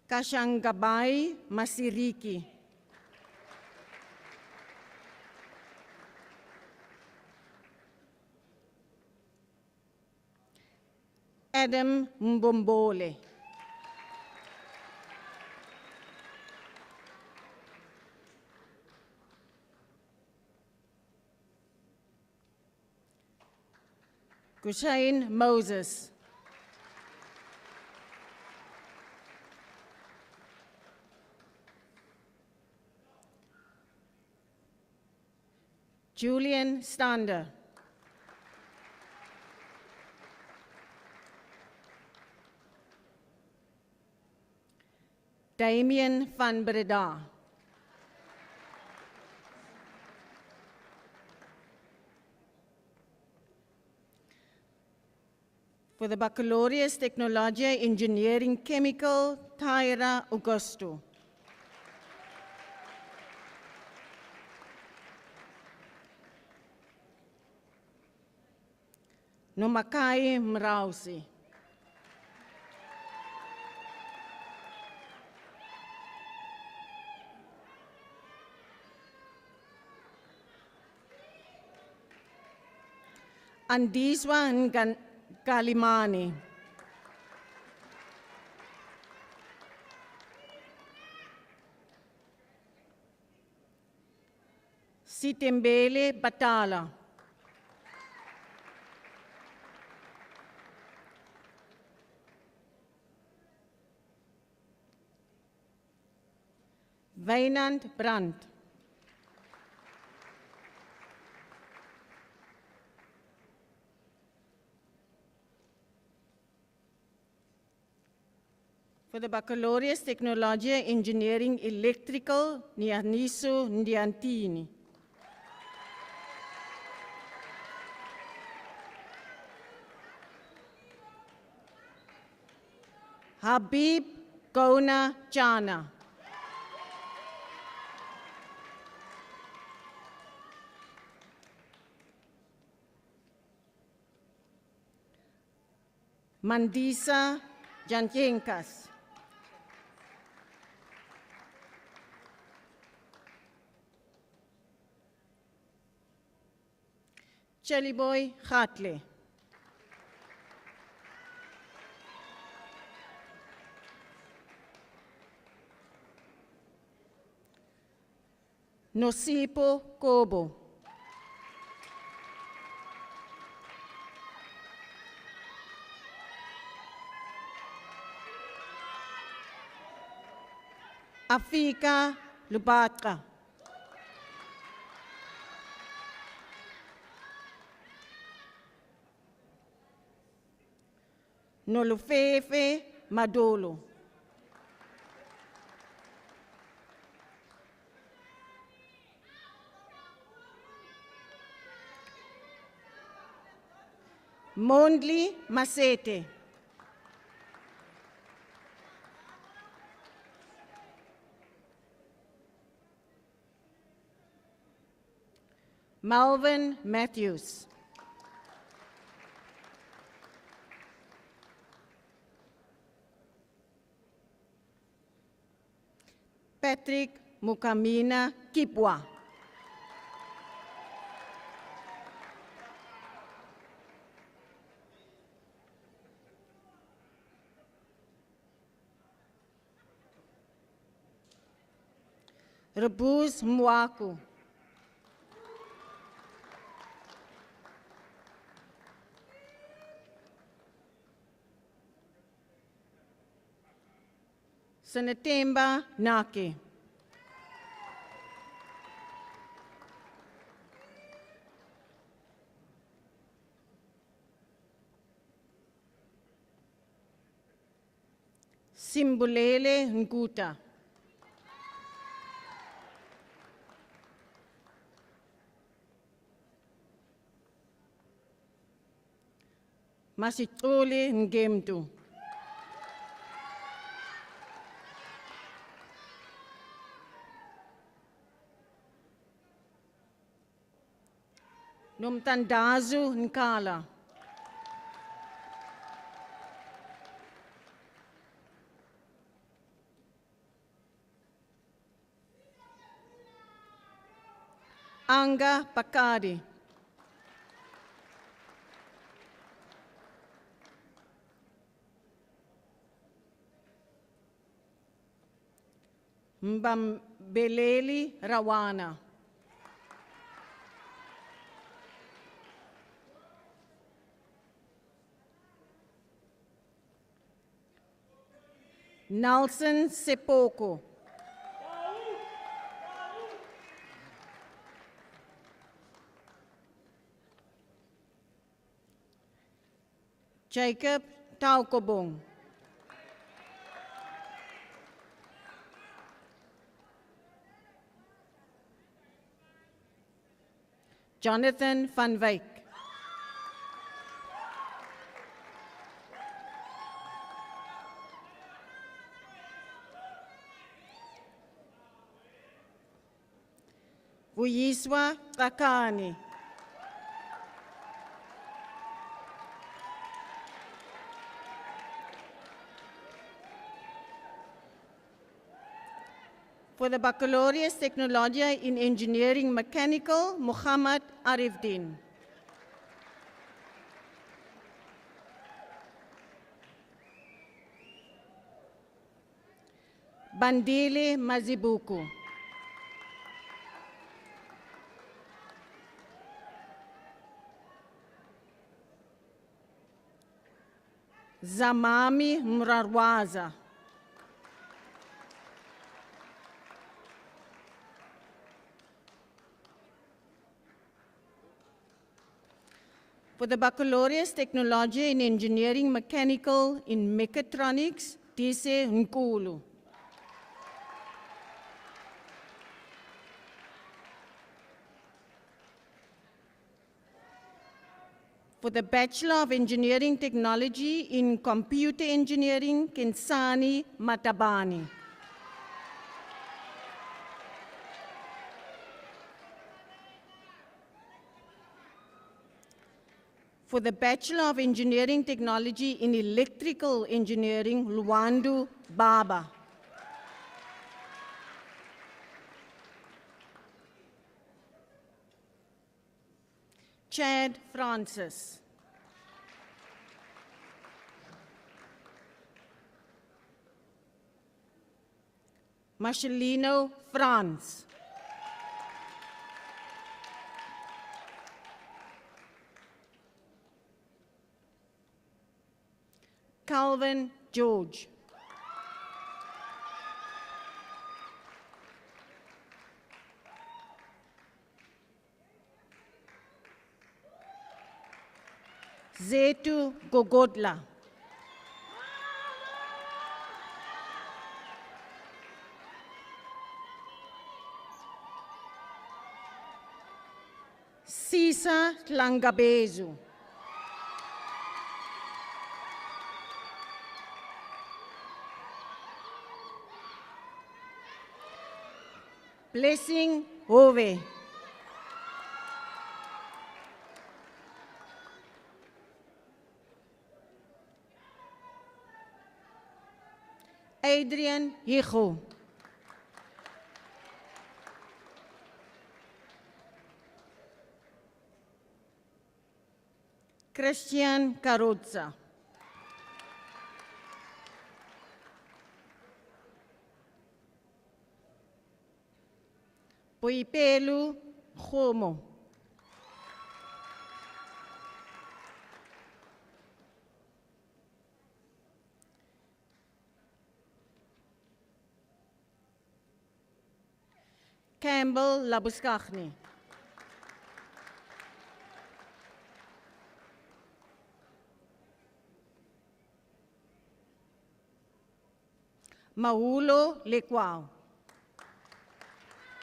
Kashangabai Masiriki. Adam Mbombole. Kushain Moses. Julian Stander. Damien van Breda. For the Baccalaureus Technology Engineering Chemical, Tyra Augusto. Nomakai Mrausi. Andiswa Kalimani. Sitembele Batala. Wynand Brandt. For the Baccalaureus Technology Engineering Electrical, Nianiso Ndiantini. Habib Gona Chana. Mandisa Janjenkas. Cheliboy Khatle. Nosipo Kobo. Afika Lubatra. Nolofefe Madolo. Mondli Masete. Malvin Matthews. Patrick Mukamina Kipwa. Rebus Mwaku. Senetemba Nake. Simbulele Nguta. Masitole Ngemtu. Nomtandazu Nkala. Anga Pakadi. Mbambeleli Rawana. Nelson Sepoko. Jacob Taukobong. Jonathan van Wyk. Vuyiswa Kakani. For the Baccalaureate Technology in Engineering Mechanical, Muhammad Arifdin. Bandile Mazibuku. Zamami Mrarwaza. For the Baccalaureate Technology in Engineering Mechanical in Mechatronics, Tise Nkulu. For the Bachelor of Engineering Technology in Computer Engineering, Kensani Matabani. For the Bachelor of Engineering Technology in Electrical Engineering, Luandu Baba. Chad Francis. Marcelino Franz. Calvin George. Zetu Gogodla. Sisa Langabezu. Blessing Hove. Adrian Hijo. Christian Caruzza. Puipelu Homo. Campbell Labuskachni. Maulo Lekwao.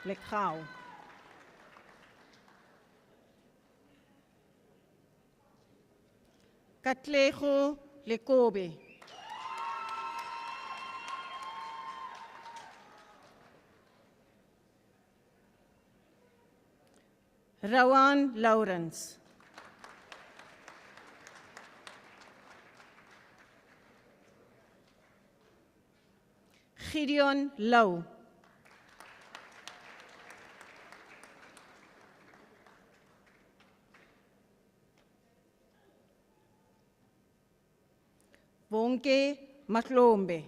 Lekwao. Katlejo Lekobe. Rawan Lawrence. Gideon Lau. Wonke Matlombe.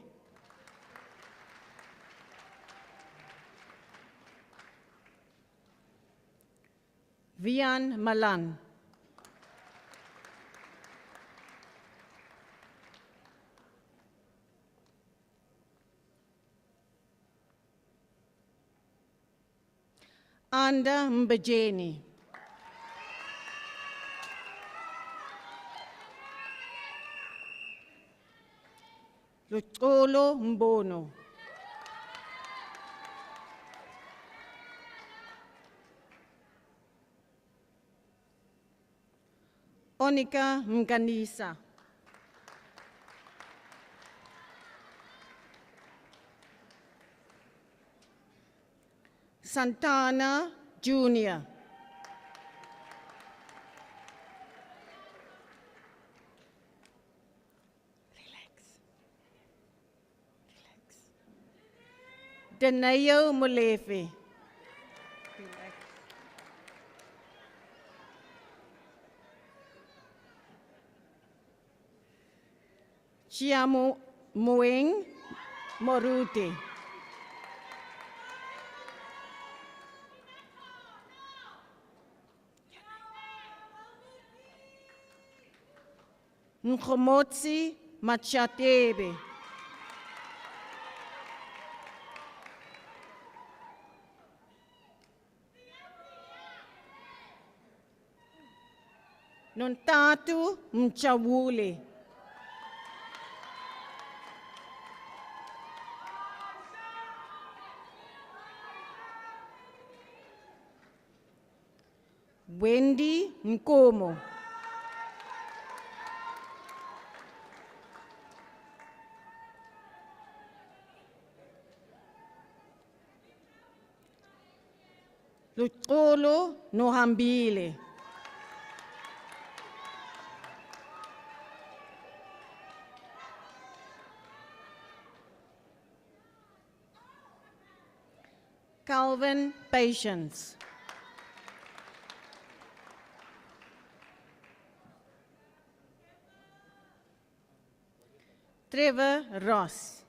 Vian Malan. Anda Mbajeni. Luxolo Mbono. Onika Mganisa. Santana Jr. Denayo Molefe. Chiamo Moeng Moruti. Nkhomotsi Machatebe. Nontatu Mchawule. Wendy Nkomo. Luxolo Nohambile. Calvin Patience. Trevor Ross.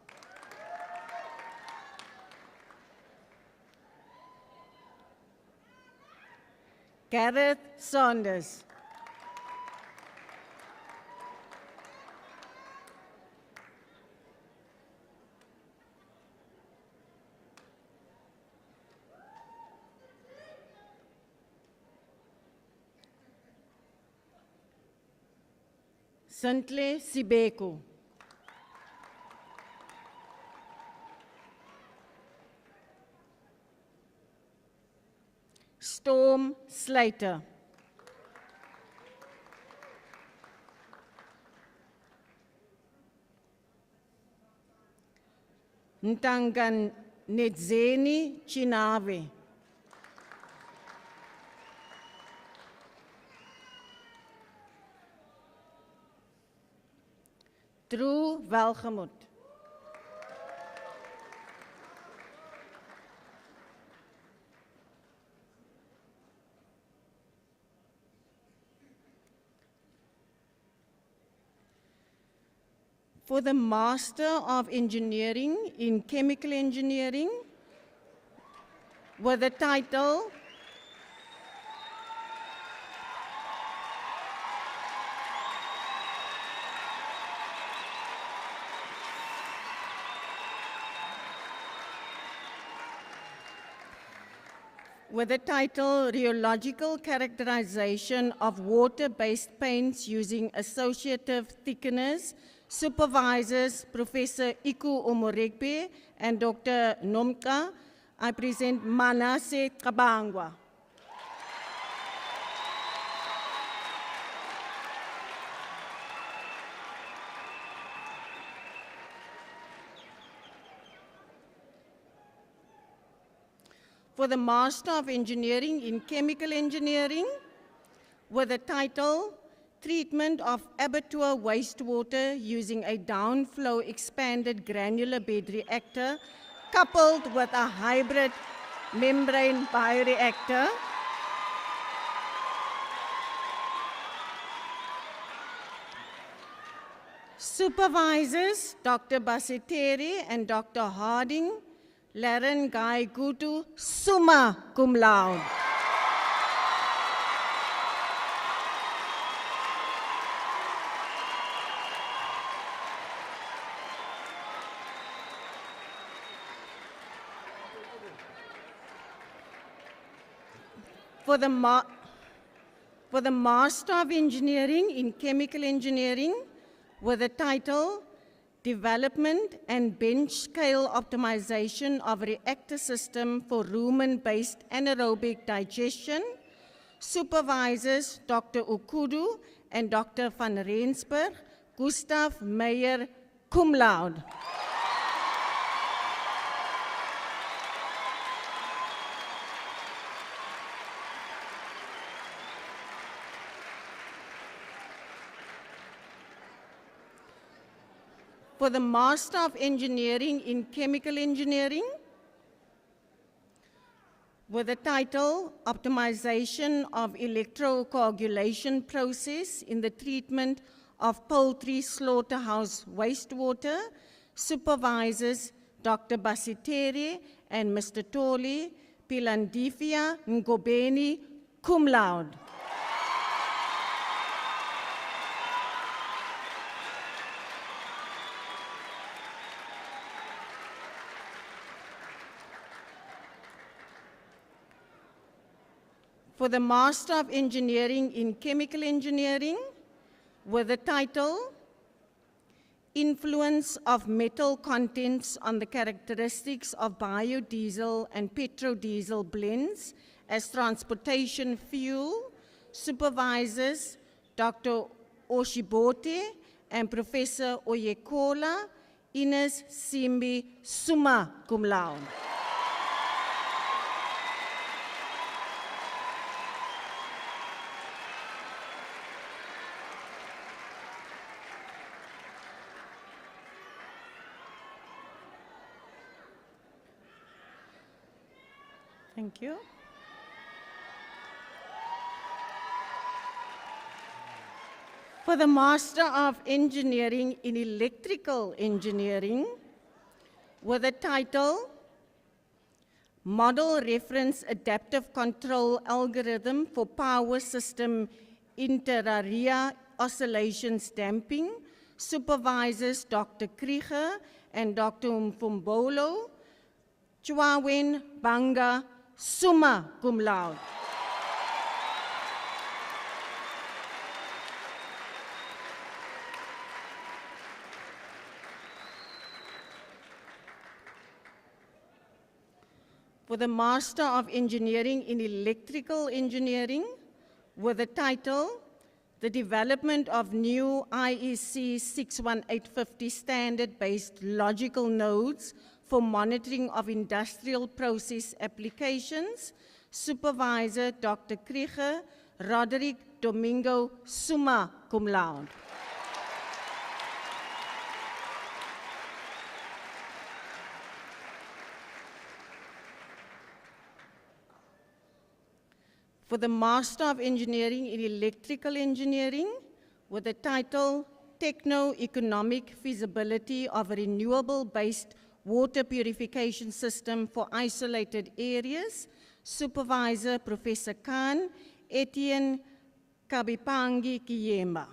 Gareth Saunders. Santle Sibeko. Storm Slater. Ntangan Nedzeni Chinave. Drew Welgemoed. For the Master of Engineering in Chemical Engineering with the title Rheological Characterization of Water-Based Paints Using Associative Thickeners, Supervisors Professor Iku Omorekpe and Dr. Nomka, I present Manase Kabangwa. For the Master of Engineering in Chemical Engineering with the title Treatment of Abattoir Wastewater Using a Downflow Expanded Granular Bed Reactor coupled with a hybrid membrane bioreactor. Supervisors Dr. Baseteri and Dr. Harding, Laren Guy Gutu, summa cum laude. For the Master of Engineering in Chemical Engineering with the title development and bench scale optimization of reactor system for rumen-based anaerobic digestion. Supervisors Dr. Ukudu and Dr. van Rensburg, Gustav Meyer, cum laude. For the Master of Engineering in Chemical Engineering, with the title Optimization of Electrocoagulation Process in the Treatment of Poultry Slaughterhouse Wastewater, Supervisors Dr. Basitere and Mr. Toli Pilandifia Ngobeni, cum laude. For the Master of Engineering in Chemical Engineering, with the title Influence of Metal Contents on the Characteristics of Biodiesel and Petrodiesel Blends as Transportation Fuel, Supervisors Dr. Oshibote and Professor Oyekola, Ines Simbi, summa cum laude. Thank you. For the Master of Engineering in Electrical Engineering, with the title Model Reference Adaptive Control Algorithm for Power System Inter-Area Oscillations Damping, Supervisors Dr. Krieger and Dr. Mfumbolo, Chwawen Banga, summa cum laude. For the Master of Engineering in Electrical Engineering, with the title, The Development of New IEC 61850 Standard-Based Logical Nodes for Monitoring of Industrial Process Applications, Supervisor Dr. Krieger, Roderick Domingo, summa cum laude. For the Master of Engineering in Electrical Engineering, with the title Techno-Economic Feasibility of a Renewable-Based Water Purification System for Isolated Areas, Supervisor Professor Khan, Etienne Kabipangi Kiyemba.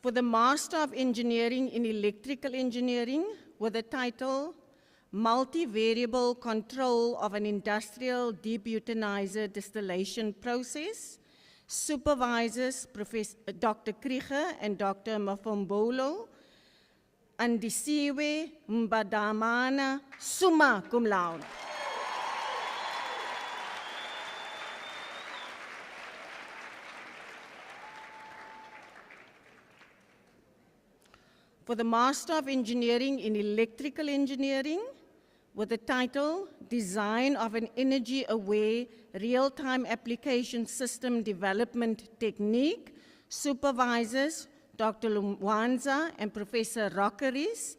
For the Master of Engineering in Electrical Engineering, with the title Multivariable Control of an Industrial Debutanizer Distillation Process, Supervisors Professor Dr. Krieger and Dr. Mafombolo, Andisiwe Mbadamana, summa cum laude. For the Master of Engineering in Electrical Engineering, with the title Design of an Energy-Aware Real-Time Application System Development Technique, Supervisors Dr. Lumwanza and Professor Rockeries,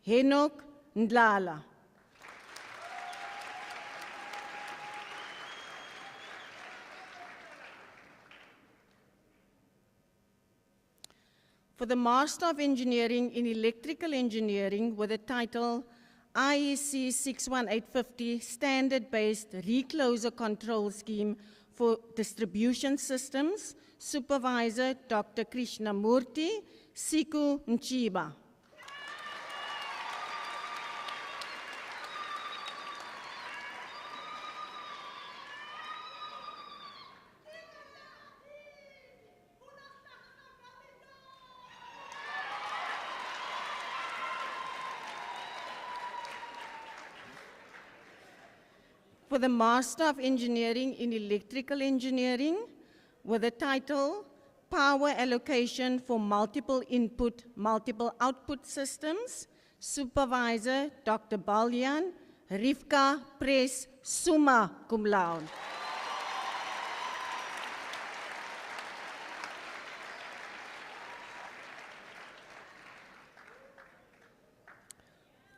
Henok Ndlala. For the Master of Engineering in Electrical Engineering, with the title IEC 61850 Standard-Based Recloser Control Scheme for Distribution Systems, Supervisor Dr. Krishnamurti, Siku Nchiba. for the Master of Engineering in Electrical Engineering with the title Power Allocation for Multiple Input, Multiple Output Systems, Supervisor Dr. Balyan, Rivka Press, summa cum laude.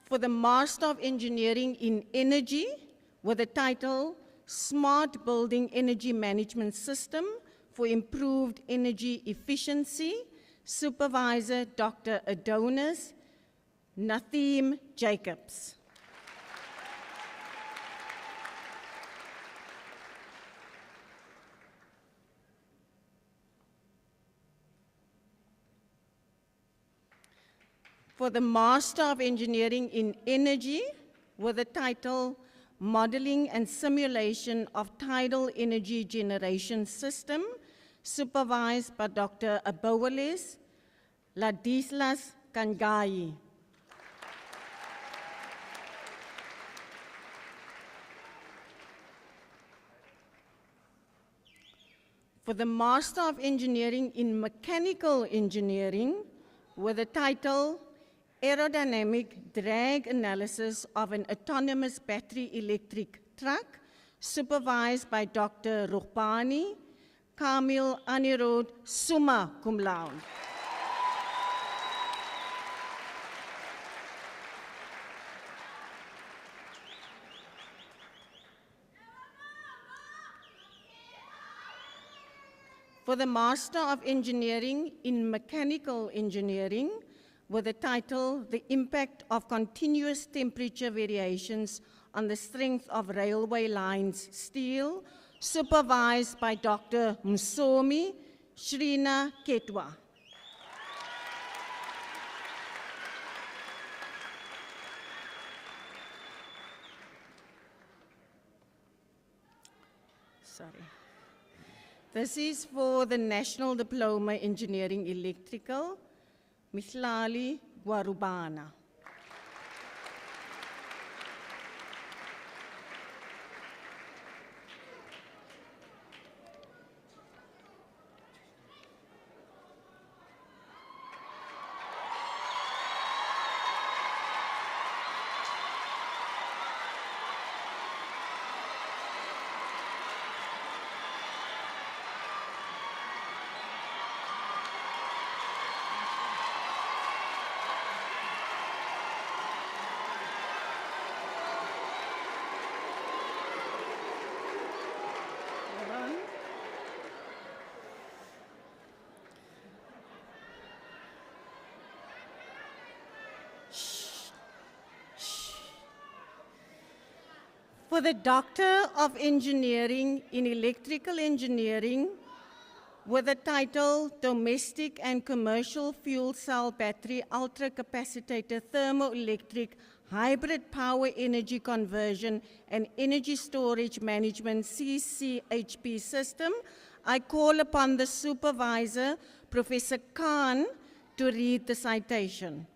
For the Master of Engineering in Energy with the title Smart Building Energy Management System for Improved Energy Efficiency, Supervisor Dr. Adonis Nathim Jacobs. For the Master of Engineering in Energy with the title Modeling and Simulation of Tidal Energy Generation System, supervised by Dr. Aboweles Ladislas Kangai. For the Master of Engineering in Mechanical Engineering with the title Aerodynamic Drag Analysis of an Autonomous Battery Electric Truck, supervised by Dr. Ruhbani Kamil Anirudh, summa cum laude. For the Master of Engineering in Mechanical Engineering with the title, The Impact of Continuous Temperature Variations on the Strength of Railway Lines Steel, supervised by Dr. Msomi Shrina Ketwa. Sorry. This is for the National Diploma Engineering Electrical, Mihlali Guarubana. For the Doctor of Engineering in Electrical Engineering with the title Domestic and Commercial Fuel Cell Battery Ultracapacitor Thermoelectric Hybrid Power Energy Conversion and Energy Storage Management CCHP System, I call upon the Supervisor, Professor Khan, to read the citation.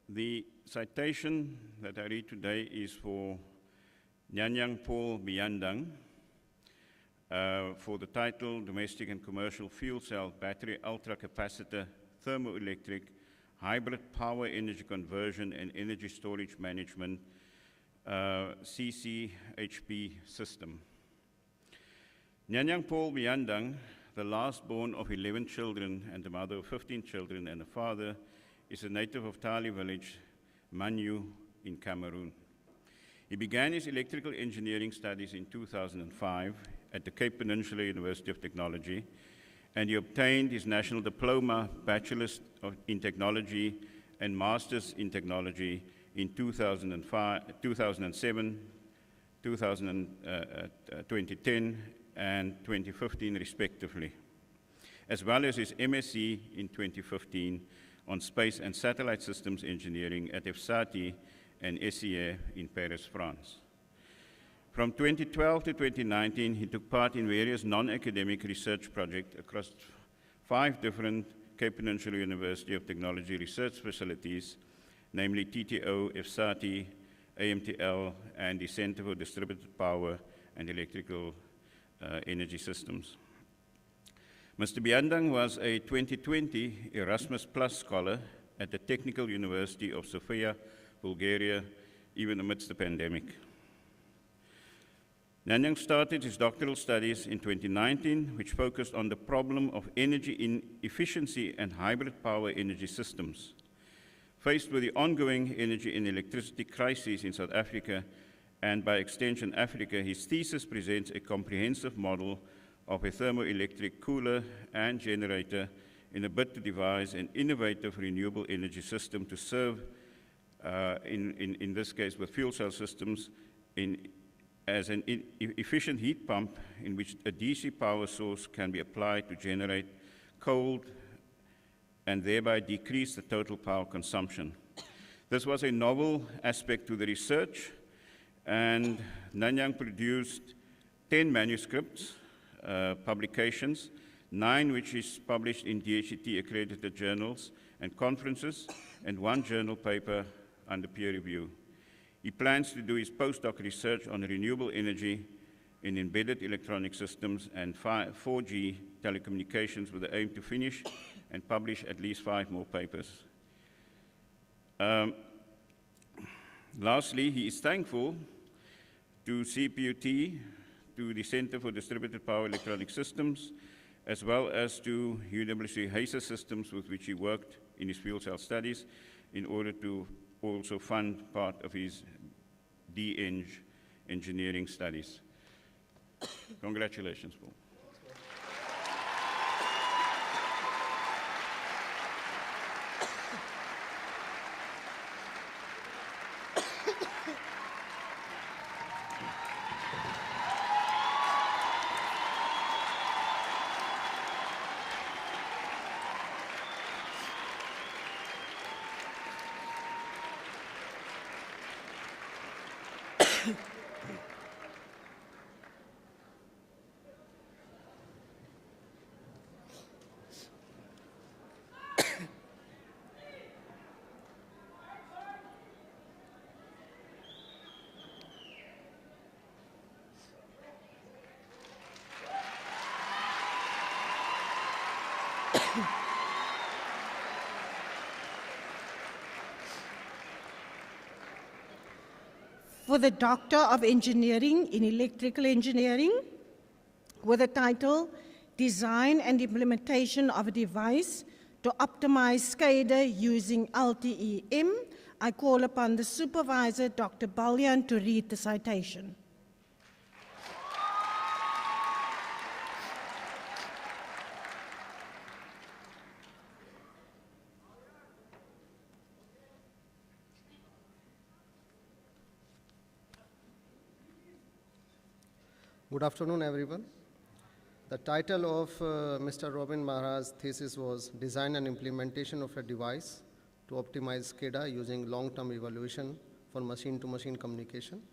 The citation that I read today is for Nyanyang Paul Biandang for the title Domestic and Commercial Fuel Cell Battery Ultracapacitor Thermoelectric Hybrid Power Energy Conversion and Energy Storage Management CCHP System. Nyanyang Paul Biandang, the last born of 11 children and the mother of 15 children and a father, is a native of Tali village, Manyu, in Cameroon. He began his electrical engineering studies in 2005 at the Cape Peninsula University of Technology and he obtained his National Diploma, Bachelor's in Technology and Master's in Technology in 2007, 2010, and 2015 respectively, as well as his MSc in 2015 on Space and Satellite Systems Engineering at EFSATI and SEA in Paris, France. From 2012 to 2019, he took part in various non-academic research projects across 5 different Cape Peninsula University of Technology research facilities, namely TTO, EFSATI, AMTL, and the Center for Distributed Power and Electrical Energy Systems. Mr. Biandang was a 2020 Erasmus Plus Scholar at the Technical University of Sofia, Bulgaria, even amidst the pandemic. Nanyang started his doctoral studies in 2019, which focused on the problem of energy inefficiency and hybrid power energy systems. Faced with the ongoing energy and electricity crisis in South Africa, and by extension Africa, his thesis presents a comprehensive model of a thermoelectric cooler and generator in a bid to devise an innovative renewable energy system to serve, in this case with fuel cell systems, as an efficient heat pump in which a DC power source can be applied to generate cold and thereby decrease the total power consumption. This was a novel aspect to the research, and Nanyang produced 10 manuscripts, publications, 9 which is published in DHET accredited journals and conferences, and 1 journal paper under peer review. He plans to do his postdoc research on renewable energy in embedded electronic systems and 4G telecommunications with the aim to finish and publish at least 5 more papers. Lastly, he is thankful to CPUT, to the Center for Distributed Power Electronic Systems, as well as to UWC HACER Systems, with which he worked in his fuel cell studies, in order to also fund part of his DEng engineering studies. Congratulations, Paul. For the Doctor of Engineering in Electrical Engineering, with the title, Design and Implementation of a Device to Optimize SCADA Using LTE-M, I call upon the Supervisor, Dr. Balyan, to read the citation. Good afternoon, everyone. The title of Mr. Robin Maharaj's thesis was Design and Implementation of a Device to Optimize SCADA Using Long-Term Evaluation for Machine-to-Machine Communication.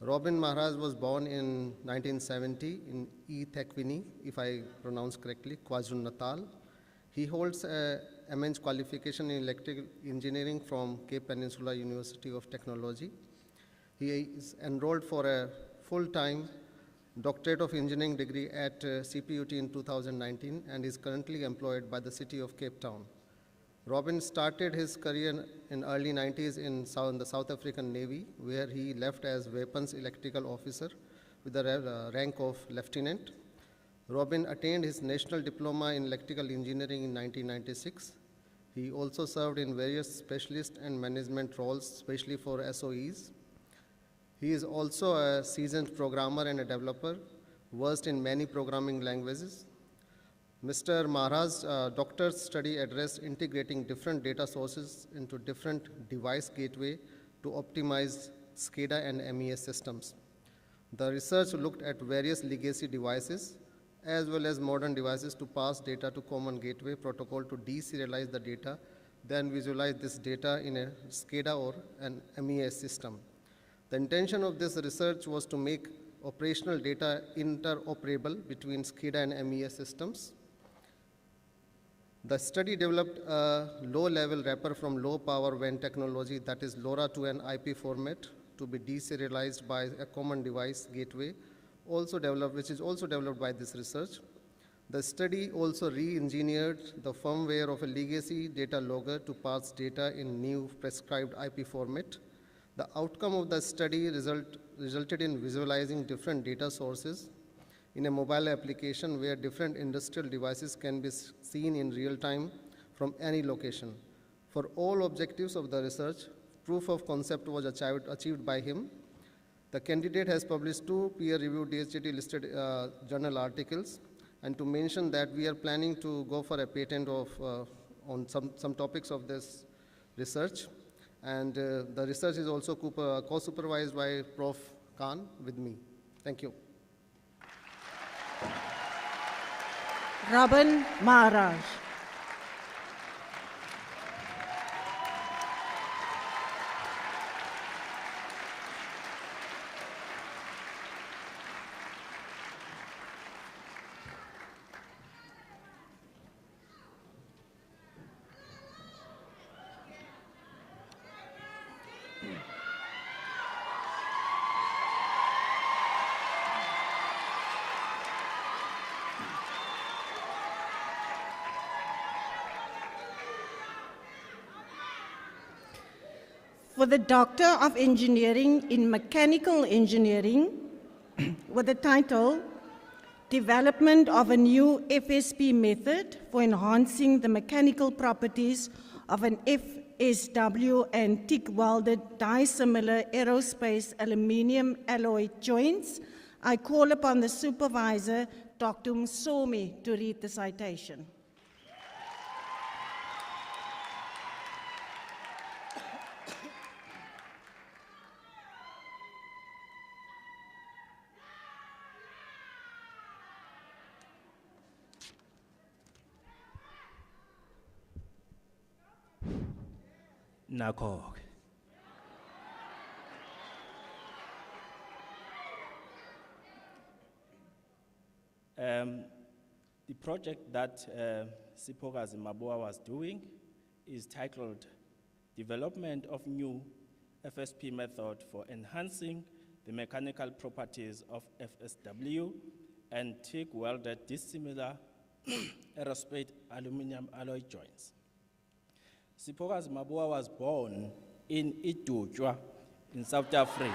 Robin Maharaj was born in 1970 in eThekwini, if I pronounce correctly, KwaZulu-Natal. He holds a MEng qualification in electrical engineering from Cape Peninsula University of Technology. He is enrolled for a full-time Doctorate of Engineering degree at CPUT in 2019 and is currently employed by the city of Cape Town. Robin started his career in early 90s in the South African Navy, where he left as weapons electrical officer with the rank of lieutenant. Robin attained his national diploma in electrical engineering in 1996. He also served in various specialist and management roles, especially for SOEs. He is also a seasoned programmer and a developer, versed in many programming languages. Mr. Maharaj's doctor's study addressed integrating different data sources into different device gateway to optimize SCADA and MES systems. The research looked at various legacy devices as well as modern devices to pass data to common gateway protocol to deserialize the data, then visualize this data in a SCADA or an MES system. The intention of this research was to make operational data interoperable between SCADA and MES systems. The study developed a low-level wrapper from low-power WAN technology, that is LoRa, to an IP format to be deserialized by a common device gateway, which is also developed by this research. The study also re-engineered the firmware of a legacy data logger to pass data in new prescribed IP format. The outcome of the study resulted in visualizing different data sources in a mobile application where different industrial devices can be seen in real time from any location. For all objectives of the research, proof of concept was achieved by him. The candidate has published 2 peer-reviewed DHT-listed journal articles, and to mention that we are planning to go for a patent on some topics of this research. And the research is also co-supervised by Prof. Khan with me. Thank you. Robin Maharaj. For the Doctor of Engineering in Mechanical Engineering with the title Development of a New FSP Method for Enhancing the Mechanical Properties of an FSW and TIG welded dissimilar aerospace aluminum alloy joints, I call upon the supervisor, Dr. Msomi, to read the citation. Nakho. The project that Sipokazi Mabua was doing is titled Development of New FSP Method for Enhancing the Mechanical Properties of FSW and TIG welded dissimilar aerospace aluminum alloy joints. Sipokazi Mabua was born in Itujwa in South Africa.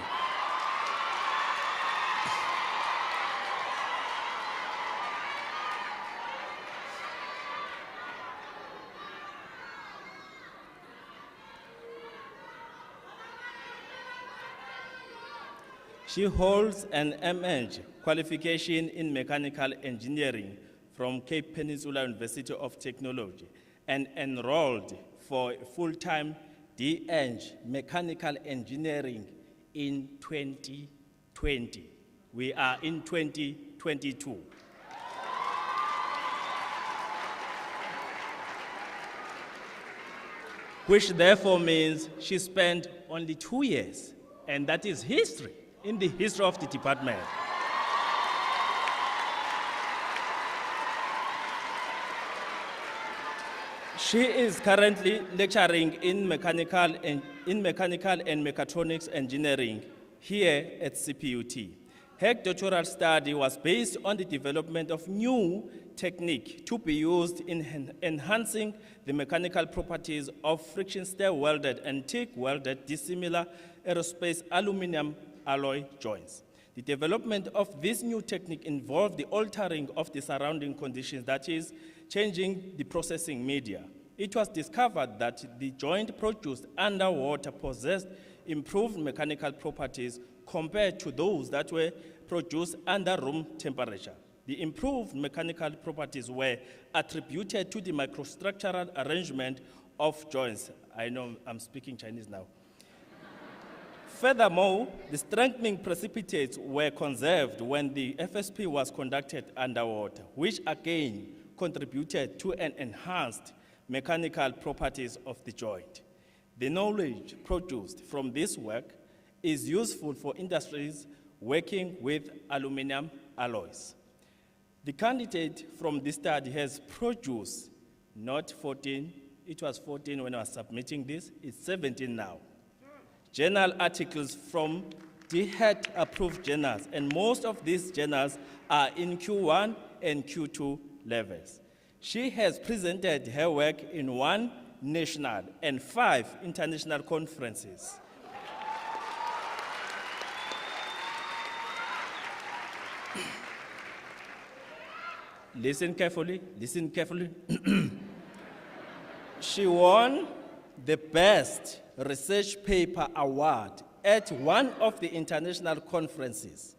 She holds an MH qualification in mechanical engineering from Cape Peninsula University of Technology and enrolled for full-time DEng mechanical engineering in 2020. We are in 2022. Which therefore means she spent only 2 years, and that is history, in the history of the department. She is currently lecturing in mechanical and mechatronics engineering here at CPUT. Her doctoral study was based on the development of new technique to be used in enhancing the mechanical properties of friction stir welded and TIG welded dissimilar aerospace aluminum alloy joints. The development of this new technique involved the altering of the surrounding conditions, that is, changing the processing media. It was discovered that the joint produced underwater possessed improved mechanical properties compared to those that were produced under room temperature. The improved mechanical properties were attributed to the microstructural arrangement of joints. I know I'm speaking Chinese now. Furthermore, the strengthening precipitates were conserved when the FSP was conducted underwater, which again contributed to an enhanced mechanical properties of the joint. The knowledge produced from this work is useful for industries working with aluminum alloys. The candidate from this study has produced not 14, it was 14 when I was submitting this, it's 17 now. Journal articles from DHET approved journals, and most of these journals are in Q1 and Q2 levels. She has presented her work in 1 national and 5 international conferences. Listen carefully, listen carefully. She won the Best Research Paper Award at one of the international conferences.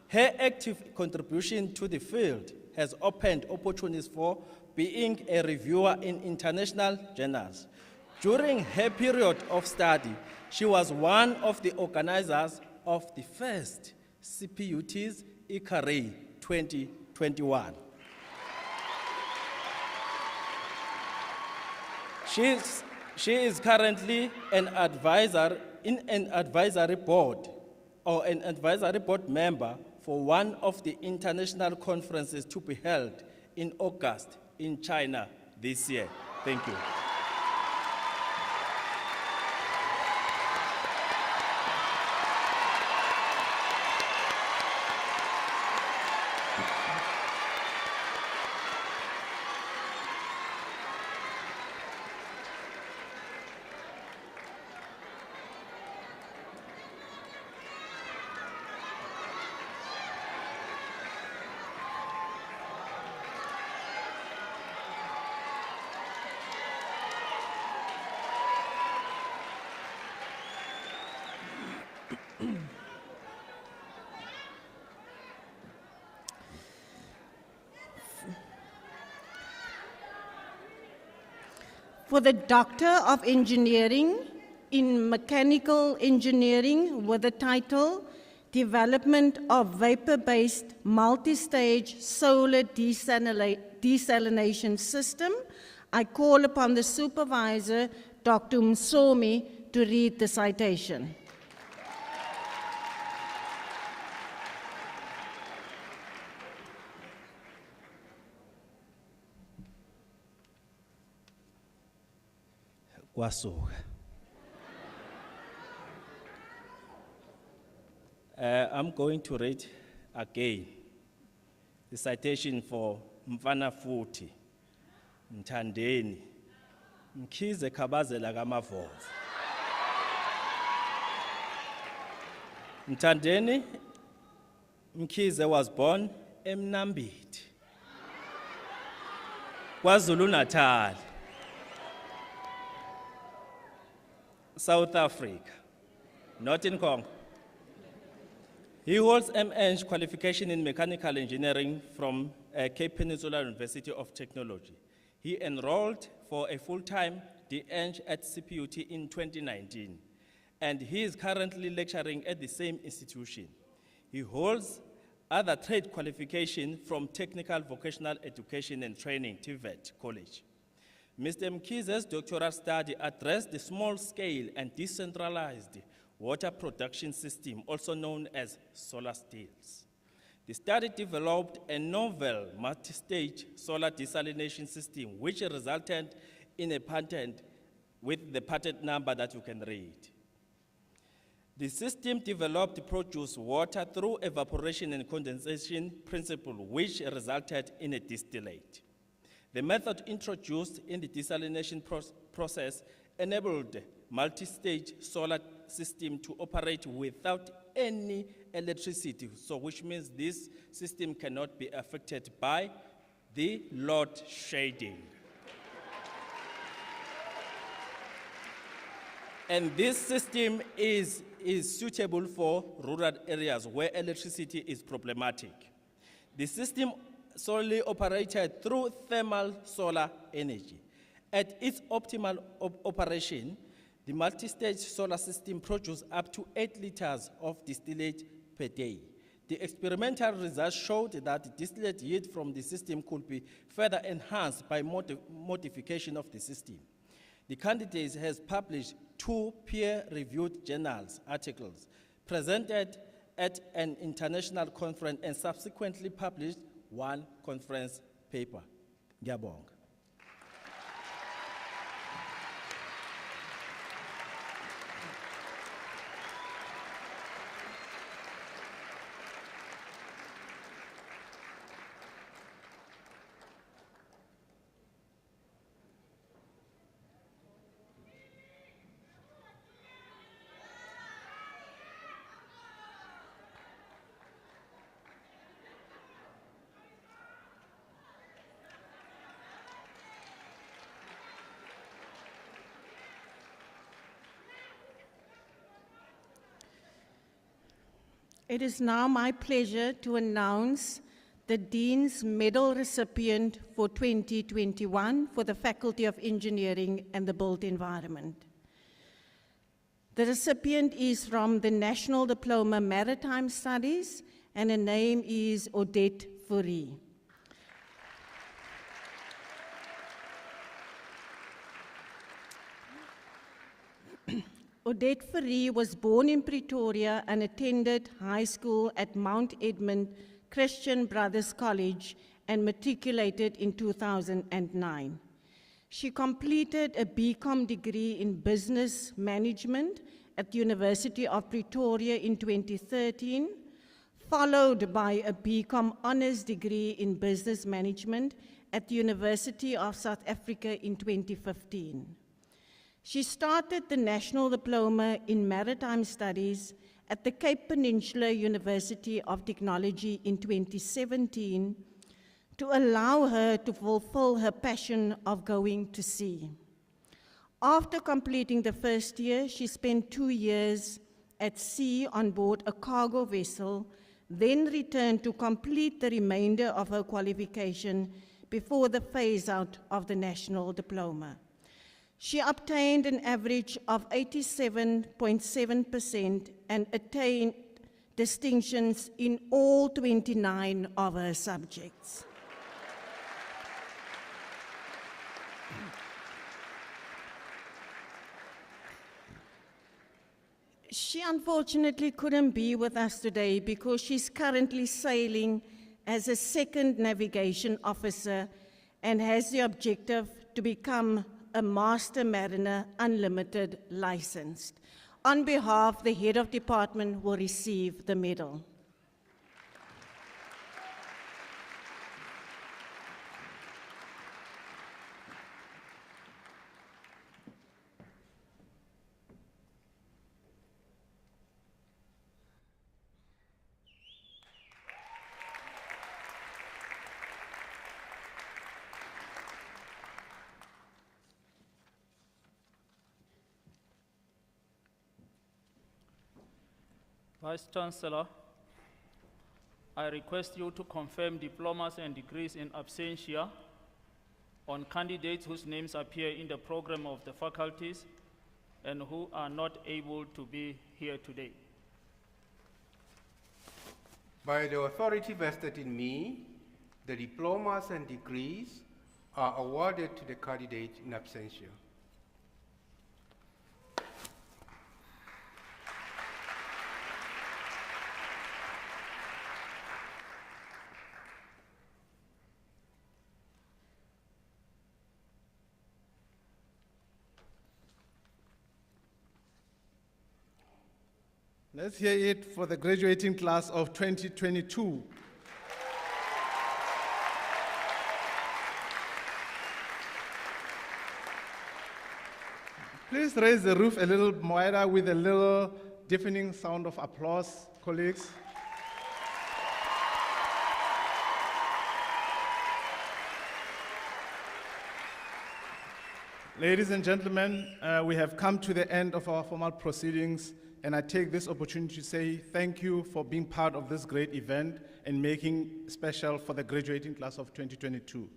Her active contribution to the field has opened opportunities for being a reviewer in international journals. During her period of study, she was one of the organizers of the first CPUT's ICARE 2021. She is currently an advisor in an advisory board or an advisory board member for one of the international conferences to be held in August in China this year. Thank you. For the Doctor of Engineering in Mechanical Engineering with the title Development of Vapor-Based Multi-Stage Solar Desalination System, I call upon the Supervisor, Dr. Msomi, to read the citation. I'm going to read again the citation for Mfana Futhi, Mthandeni, Mkhize Khabazela kaMavovo. Mthandeni Mkhize was born in Mnambiti, KwaZulu-Natal, South Africa, not in Congo. He holds M.Eng qualification in mechanical engineering from Cape Peninsula University of Technology. He enrolled for a full-time D.Eng at CPUT in 2019, and he is currently lecturing at the same institution. He holds other trade qualification from Technical Vocational Education and Training, TVET College. Mr. Mkhize's doctoral study addressed the small-scale and decentralized water production system, also known as solar stills. The study developed a novel multi-stage solar desalination system, which resulted in a patent with the patent number that you can read. The system developed produced water through evaporation and condensation principle, which resulted in a distillate. The method introduced in the desalination process enabled multi-stage solar system to operate without any electricity, so which means this system cannot be affected by the load shedding. And this system is suitable for rural areas where electricity is problematic. The system solely operated through thermal solar energy. At its optimal operation, the multi-stage solar system produces up to 8 liters of distillate per day. The experimental results showed that the distillate yield from the system could be further enhanced by modification of the system. The candidate has published 2 peer-reviewed journals articles, presented at an international conference, and subsequently published 1 conference paper. Ngiyabonga. It is now my pleasure to announce the Dean's Medal recipient for 2021 for the Faculty of Engineering and the Built Environment. The recipient is from the National Diploma Maritime Studies, and her name is Odette Fourie. Odette Fourie was born in Pretoria and attended high school at Mount Edmund Christian Brothers College and matriculated in 2009. She completed a BCom degree in business management at the University of Pretoria in 2013, followed by a BCom honors degree in business management at the University of South Africa in 2015. She started the National Diploma in Maritime Studies at the Cape Peninsula University of Technology in 2017 to allow her to fulfill her passion of going to sea. After completing the first year, she spent 2 years at sea on board a cargo vessel, then returned to complete the remainder of her qualification before the phase-out of the National Diploma. She obtained an average of 87.7% and attained distinctions in all 29 of her subjects. She unfortunately couldn't be with us today because she's currently sailing as a second navigation officer and has the objective to become a Master Mariner Unlimited licensed. On behalf, the head of department will receive the medal. Vice Chancellor, I request you to confirm diplomas and degrees in absentia on candidates whose names appear in the program of the faculties and who are not able to be here today. By the authority vested in me, the diplomas and degrees are awarded to the candidate in absentia. Let's hear it for the graduating class of 2022. Please raise the roof a little wider with a little deafening sound of applause, colleagues. Ladies and gentlemen, we have come to the end of our formal proceedings and I take this opportunity to say thank you for being part of this great event and making special for the graduating class of 2022.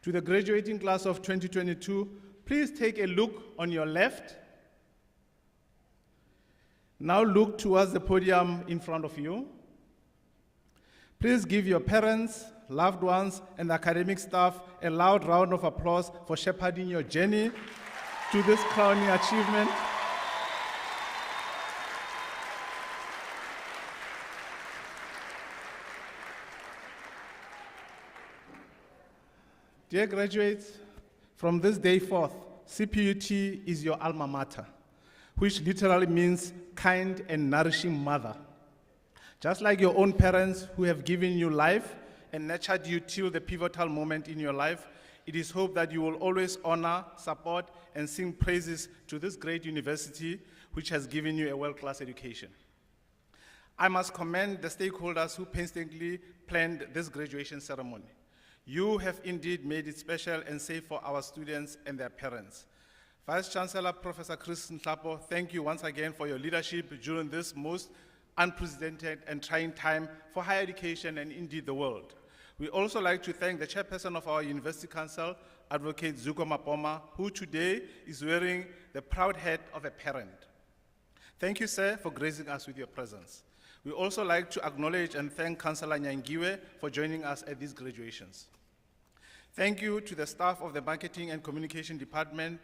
To the graduating class of 2022, please take a look on your left. Now look towards the podium in front of you. Please give your parents, loved ones, and academic staff a loud round of applause for shepherding your journey to this crowning achievement. Dear graduates, from this day forth, CPUT is your alma mater, which literally means kind and nourishing mother. Just like your own parents who have given you life and nurtured you till the pivotal moment in your life, it is hoped that you will always honor, support, and sing praises to this great university which has given you a world-class education. I must commend the stakeholders who painstakingly planned this graduation ceremony. You have indeed made it special and safe for our students and their parents. Vice-Chancellor Professor Chris Nhlapo, thank you once again for your leadership during this most unprecedented and trying time for higher education and indeed the world. We also like to thank the chairperson of our University Council, Advocate Zuko Mapoma, who today is wearing the proud hat of a parent. Thank you, sir, for gracing us with your presence. We also like to acknowledge and thank Councillor Nyangiwe for joining us at these graduations. Thank you to the staff of the Marketing and Communication Department,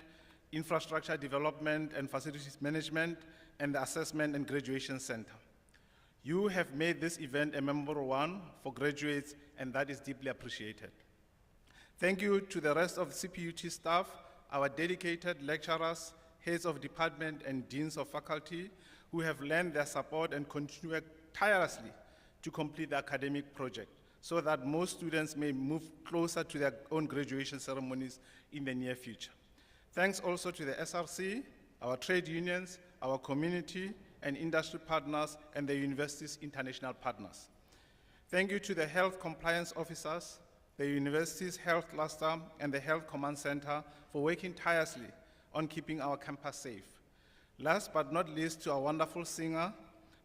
Infrastructure Development and Facilities Management, and the Assessment and Graduation Center. You have made this event a memorable one for graduates, and that is deeply appreciated. Thank you to the rest of the CPUT staff, our dedicated lecturers, heads of department, and deans of faculty who have lent their support and continue tirelessly to complete the academic project so that most students may move closer to their own graduation ceremonies in the near future. Thanks also to the SRC, our trade unions, our community and industry partners, and the university's international partners. Thank you to the health compliance officers, the university's health cluster, and the Health Command Center for working tirelessly on keeping our campus safe. Last but not least, to our wonderful singer,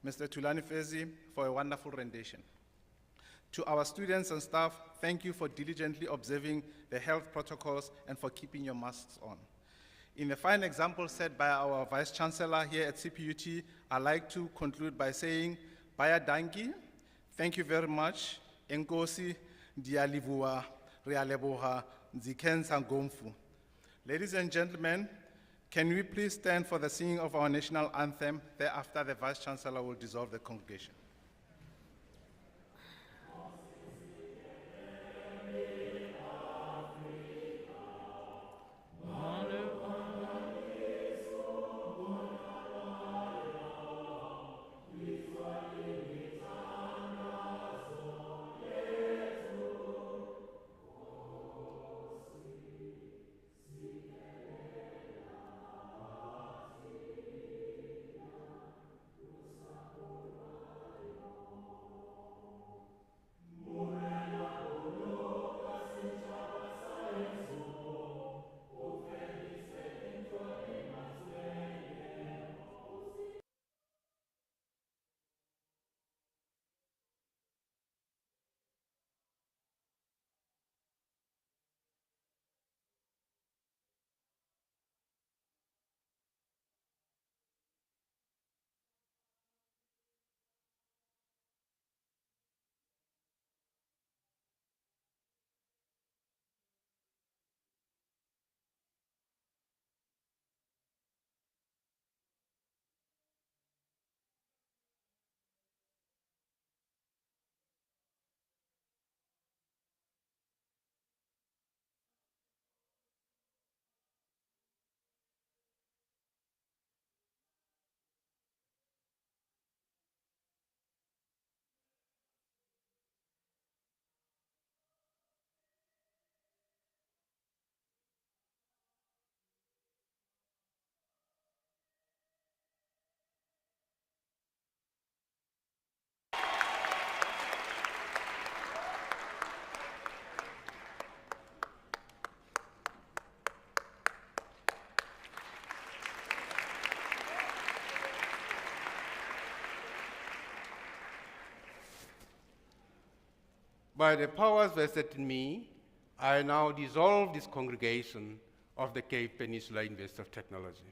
Mr. Tulani Fezi, for a wonderful rendition. To our students and staff, thank you for diligently observing the health protocols and for keeping your masks on. In the fine example set by our Vice Chancellor here at CPUT, I'd like to conclude by saying, Baya Danki, thank you very much. Enkosi, Dialivua, Rialeboha, Ziken Sangomfu. Ladies and gentlemen, can we please stand for the singing of our national anthem? Thereafter, the Vice Chancellor will dissolve the congregation. By the powers vested in me, I now dissolve this congregation of the Cape Peninsula University of Technology.